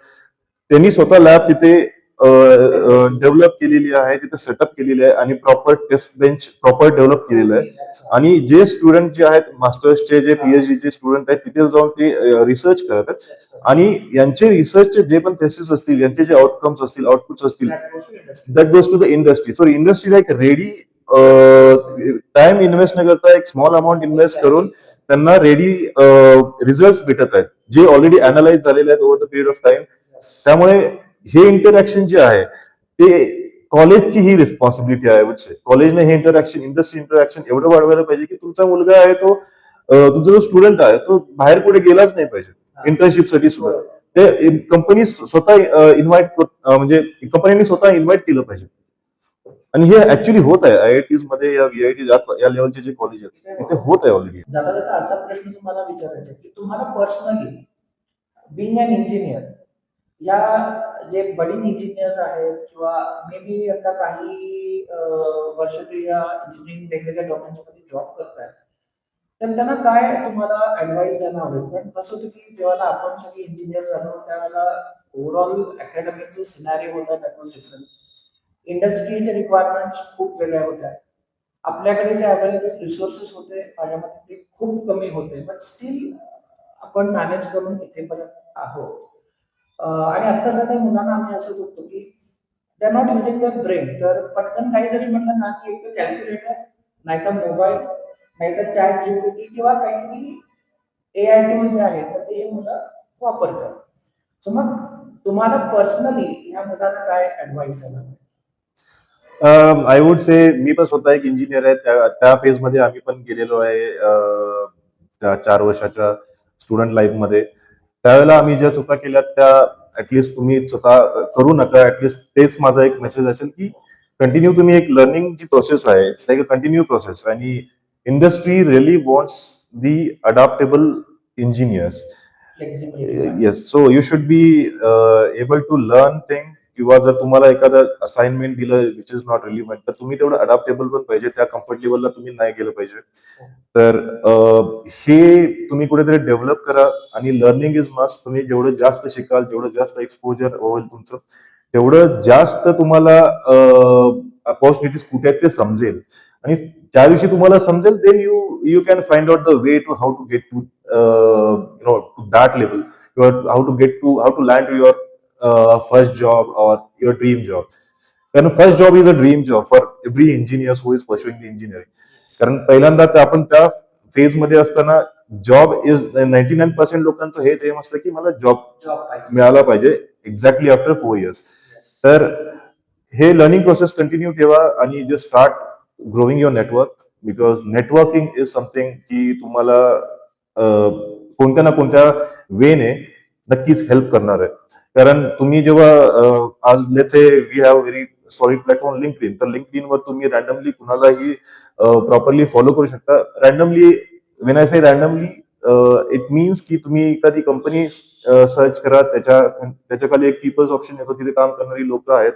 त्यांनी स्वतः लॅब तिथे डेव्हलप केलेली आहे, तिथे सेटअप केलेली आहे आणि proper test bench proper develop केलेलं आहे. आणि जे स्टुडंट जे आहेत मास्टर्सचे जे पीएचडीचे स्टुडंट आहेत तिथे जाऊन ते रिसर्च करत आहेत आणि यांचे रिसर्चचे जे पण थेसिस असतील, यांचे जे आउटकम्स असतील, आउटपुट्स असतील, that goes to the industry. So इंडस्ट्रीला एक रेडी टाइम इन्व्हेस्ट न करता एक स्मॉल अमाऊंट इन्व्हेस्ट करून त्यांना रेडी रिझल्ट भेटत आहेत, जे ऑलरेडी अनालाइज झालेले आहेत over the period of time. त्यामुळे हे इंटरॅक्शन जे आहे ते कॉलेजची ही रिस्पॉन्सिबिलिटी आहे. कॉलेजने हे इंटरॅक्शन, इंडस्ट्री इंटरॅक्शन एवढं वाढवायला पाहिजे की तुमचा मुलगा आहे तो, तुमचा जो स्टुडंट आहे तो बाहेर कुठे गेलाच नाही पाहिजे इंटर्नशिपसाठी सुद्धा. ते कंपनी स्वतः इन्व्हाइट, म्हणजे कंपनीने स्वतः इन्व्हाइट केलं पाहिजे. आणि हे ऍक्च्युली होत आहे आयआयटीज मध्ये या व्हीआयटी या लेवलचे जे कॉलेज आहेत तिथे होत आहे ऑलरेडी. जाता जाता असा प्रश्न तुम्हाला विचारायचा आहे की तुम्हाला पर्सनली बिंग अन इंजिनियर, या जे बडिंग इंजिनियर्स आहेत किंवा मे बी आता काही वर्ष ते या इंजिनिअरिंग वेगवेगळ्या डोमेन्समध्ये जॉब करतायत, तर त्यांना काय तुम्हाला ऍडवाइस द्यायला आवडेल? कारण कसं होतं की जेव्हा आपण सगळे इंजिनियर झालो त्यावेळेला ओव्हरऑल अकॅडमिक जो सिनारी होता दॅट वॉज डिफरंट. इंडस्ट्रीचे रिक्वायरमेंट्स खूप वेगळ्या होत्या. आपल्याकडे जे अवेलेबल रिसोर्सेस होते माझ्या मते ते खूप कमी होते, बट स्टील आपण मॅनेज करून इथेपर्यंत आहोत. आणि आता सध्या मुलांना आम्ही असं बघतो की they are not using their brain. तर पटकन काही जरी म्हटलं ना की एक तर कॅल्क्युलेटर, नाहीतर मोबाईल, नाहीतर चॅट जीपीटी किंवा काहीतरी एआय टूल जे आहे तर ते मुलं वापरतात. सो मग तुम्हाला पर्सनली या मुलांना काय ऍडवाइस द्यायला? आय वुड से, मी पण स्वतः एक इंजिनियर आहे, त्या फेज मध्ये आम्ही पण गेलेलो आहे. त्या 4 वर्षाच्या स्टुडंट लाईफ मध्ये त्यावेळेला आम्ही ज्या चुका केल्या त्या ऍटलिस्ट तुम्ही चुका करू नका. ऍटलिस्ट तेच माझा एक मेसेज असेल की कंटिन्यू तुम्ही एक लर्निंग जी प्रोसेस आहे it's like a continue process. आणि industry really wants the adaptable engineers. Yes, so you should be able to learn thing. किंवा जर तुम्हाला एखादं असाइनमेंट दिलं विच इज नॉट रिलिव्हंट, तर तुम्ही तेवढं अडॅप्टेबल पण पाहिजे, त्या कम्फर्ट लेवलला तुम्ही नाही गेलं पाहिजे. तर हे तुम्ही कुठेतरी डेव्हलप करा. आणि लर्निंग इज मस्ट. तुम्ही जेवढं जास्त शिकाल, जेवढं जास्त एक्सपोजर होईल तुमचं, तेवढं जास्त तुम्हाला अपॉर्च्युनिटीज कुठे आहेत ते समजेल. आणि ज्या दिवशी तुम्हाला समजेल then you can find out the way to how to get to to that level, किंवा how to land to your first job और युअर ड्रीम जॉब. कारण first job is a dream job for every engineer who is pursuing the engineering. कारण पहिल्यांदा आपण त्या phase मध्ये असताना job is 99% लोकांचं हेच एम असतं की मला जॉब मिळाला पाहिजे एक्झॅक्टली आफ्टर 4 years. तर हे लर्निंग प्रोसेस कंटिन्यू ठेवा आणि just start growing your network. Because networking is something की तुम्हाला कोणत्या ना कोणत्या वेने नक्कीच हेल्प करणार आहे. कारण तुम्ही जेव्हा आज let's say we have very solid platform LinkedIn, तर लिंक्डइन वर तुम्ही रॅन्डमली कुणालाही प्रॉपरली फॉलो करू शकता. Randomly, when I say randomly, it means की तुम्ही एखादी कंपनी सर्च करा, त्याच्या खाली एक पीपल्स ऑप्शन येतो, तिथे काम करणारी लोक आहेत,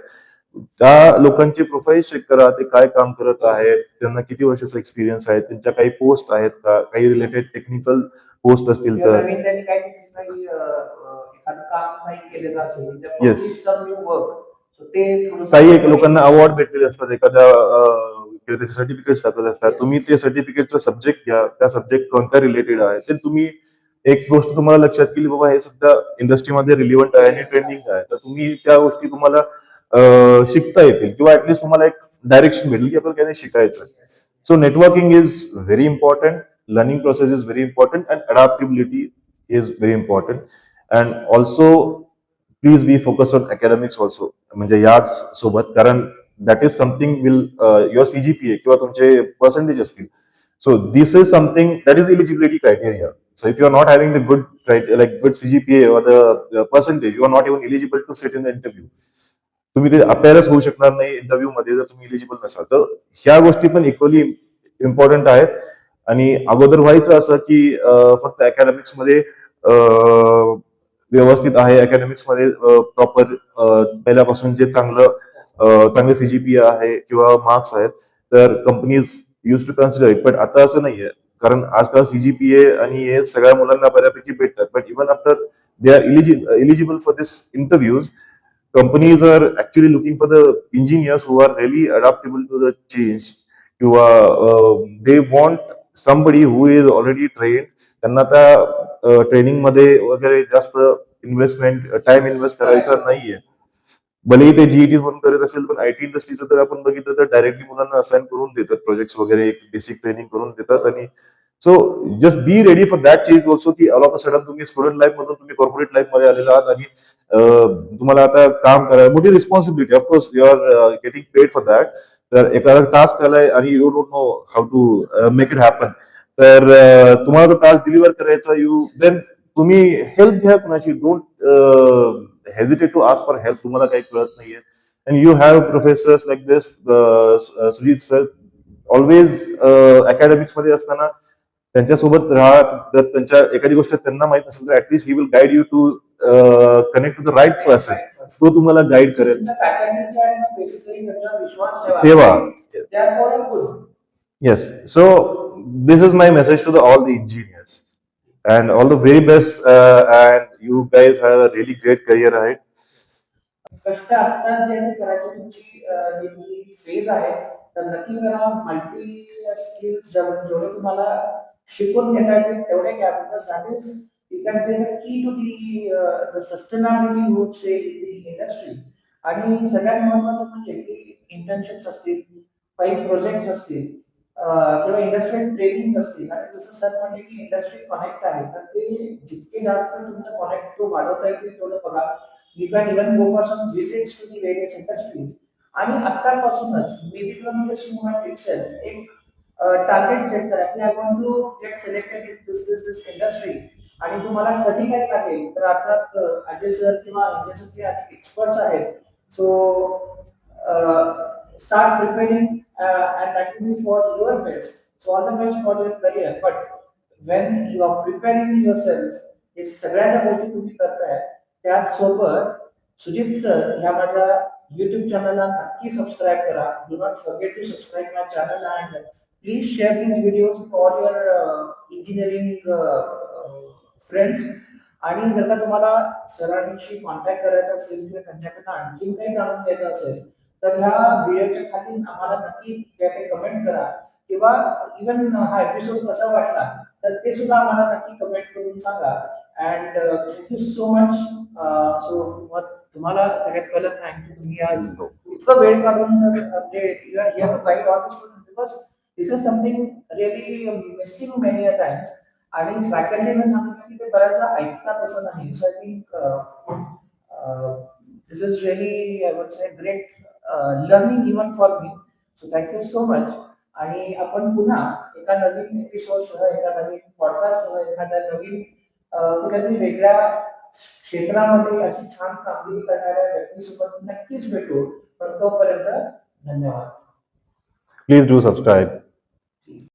त्या लोकांचे प्रोफाईल चेक करा, ते काय काम करत आहेत, त्यांना किती वर्षाचा एक्सपिरियन्स आहे, त्यांच्या काही पोस्ट आहेत का, काही रिलेटेड टेक्निकल पोस्ट असतील तर. येस, काही एक लोकांना अवॉर्ड भेटलेले असतात, एखाद्या सर्टिफिकेट टाकत असतात. तुम्ही ते सर्टिफिकेटचा सब्जेक्ट घ्या, त्या सब्जेक्ट कोणत्या रिलेटेड आहे ते तुम्ही. एक गोष्ट तुम्हाला लक्षात केली, बाबा हे सुद्धा इंडस्ट्रीमध्ये रिलिव्हंट आहे आणि ट्रेंडिंग आहे, तर तुम्ही त्या गोष्टी तुम्हाला शिकता येतील, किंवा ऍटलीस्ट तुम्हाला एक डायरेक्शन भेटेल की आपल्याला काय शिकायचं. So networking is very important, learning process is very important, and adaptability is very important. And also please be focus on academics also, म्हणजे याच सोबत. कारण that is something will your CGPA किंवा तुमचे पर्सेंटेज असतील. So this is something that is eligibility criteria. So if you are not having the good CGPA or the percentage, you are not even eligible to sit in the interview. तुम्ही ते अपेअरच होऊ शकणार नाही interview मध्ये जर तुम्ही eligible नसाल. तर ह्या गोष्टी पण इक्वली इम्पॉर्टंट आहेत. आणि अगोदर व्हायचं असं की फक्त अकॅडमिक्स मध्ये व्यवस्थित आहे, अकॅडमिक्स मध्ये प्रॉपर पहिल्यापासून जे चांगले सीजीपीए आहे किंवा मार्क्स आहेत, तर companies use to consider it. पण आता असं नाहीये. कारण आजकाल CGPA आणि हे सगळ्या मुलांना बऱ्यापैकी भेटतात, but even after they are eligible for this interviews, companies are actually looking for the engineers who are really adaptable to the change, किंवा they want somebody who is already trained. त्यांना त्या training मध्ये वगैरे जास्त investment time invest करायचा नाहीये. भलेही ते जीईटी म्हणून करत असेल, पण आयटी इंडस्ट्रीचं जर आपण बघितलं तर डायरेक्टली मुलांना असाइन करून देतात प्रोजेक्ट्स वगैरे, एक बेसिक ट्रेनिंग करून देतात. आणि so just be ready for that change also, की ऑल ऑफ अ सडन तुम्ही स्टुडंट लाईफ मधून तुम्ही कॉर्पोरेट लाईफ मध्ये आलेला आहात आणि तुम्हाला आता काम करायला मोठी responsibility. Of course you are getting paid for that. तर एखादा टास्क आलाय आणि you don't know how to make it happen, तर तुम्हाला तो टास्क डिलिव्हर करायचा, यू देन तुम्ही हेल्प घ्या कुणाची. Don't hesitate to ask for help. तुम्हाला काही कळत नाहीये, and you have professors like this, Sujit sir, always academics मध्ये असताना त्यांच्यासोबत राहा. जर त्यांच्या एखादी गोष्ट त्यांना माहित नसेल तर at least he will guide you to connect to the right person. तो तुम्हाला गाईड करेल. फॅकल्टीचे आहेत ना, बेसिकली त्यांचा विश्वास ठेवा. They are for your good. Yes. So this is my message to all the engineers, and all the very best. And you guys have a really great career ahead. कष्ट आता जे ते करायची तुमची जी फेज आहे, तर नक्की करा. मल्टी स्किल्स जेवढे तुम्हाला शिकून घेता येतील तेवढे घ्या. Because that is, you can say, the key to the sustainability would say the industry. आणि सगळ्यात महत्वाचं म्हणजे की इंटर्नशिप्स असतील, काही प्रोजेक्ट्स असतील, किंवा इंडस्ट्रियल ट्रेनिंग असतील. आणि जसं सर म्हणले की इंडस्ट्री कनेक्ट आहे, तर ते जितके जास्त तुमचं कनेक्ट तो वाढवता येतील तेवढं बघा. You can even go for some visits to the various industries. आणि आत्तापासूनच may be from this moment itself एक टार्गेट सेट करा की I want to get selected in this industry. आणि तुम्हाला कधी काय लागेल तर अर्थात अजय सर किंवा यांच्यासारखे एक्सपर्ट्स आहेत. So start preparing, and that will be for your best. So all the best for your career. But when you are preparing yourself, हे सगळ्या ज्या गोष्टी तुम्ही करताय त्याचसोबत सुजित सर ह्या माझ्या युट्यूब चॅनलला नक्की सबस्क्राईब करा. Do not forget to subscribe my channel, and please share these videos with all your engineering friends. आणि जर का तुम्हाला सरांशी कॉन्टॅक्ट करायचा असेल किंवा त्यांच्याकडनं आणखीन काही जाणून घ्यायचं असेल तर ह्या व्हिडिओच्या खाली आम्हाला नक्की त्याचे कमेंट करा. किंवा इवन हा एपिसोड कसा वाटला तर ते सुद्धा आम्हाला नक्की कमेंट करून सांगा. And thank you so much. So तुम्हाला सगळ्यात पहिलं थँक्यू. तुम्ही आज इतकं वेळ काढून जर you are guide all the student, because this is something really missing many a times. आणि फॅकल्टीने सांगितलं की ते बऱ्याचदा ऐकतात असं नाही. So I think this is really, I would say, great learning even for me. So thank you so much. आणि आपण पुन्हा एका नवीन एपिसोडसह, एका नवीन पॉडकास्टसह, एखाद्या नवीन कुठल्यातरी वेगळ्या क्षेत्रामध्ये अशी छान कामगिरी करणाऱ्या व्यक्तीसोबत नक्कीच भेटू. पण तोपर्यंत धन्यवाद. Please do subscribe.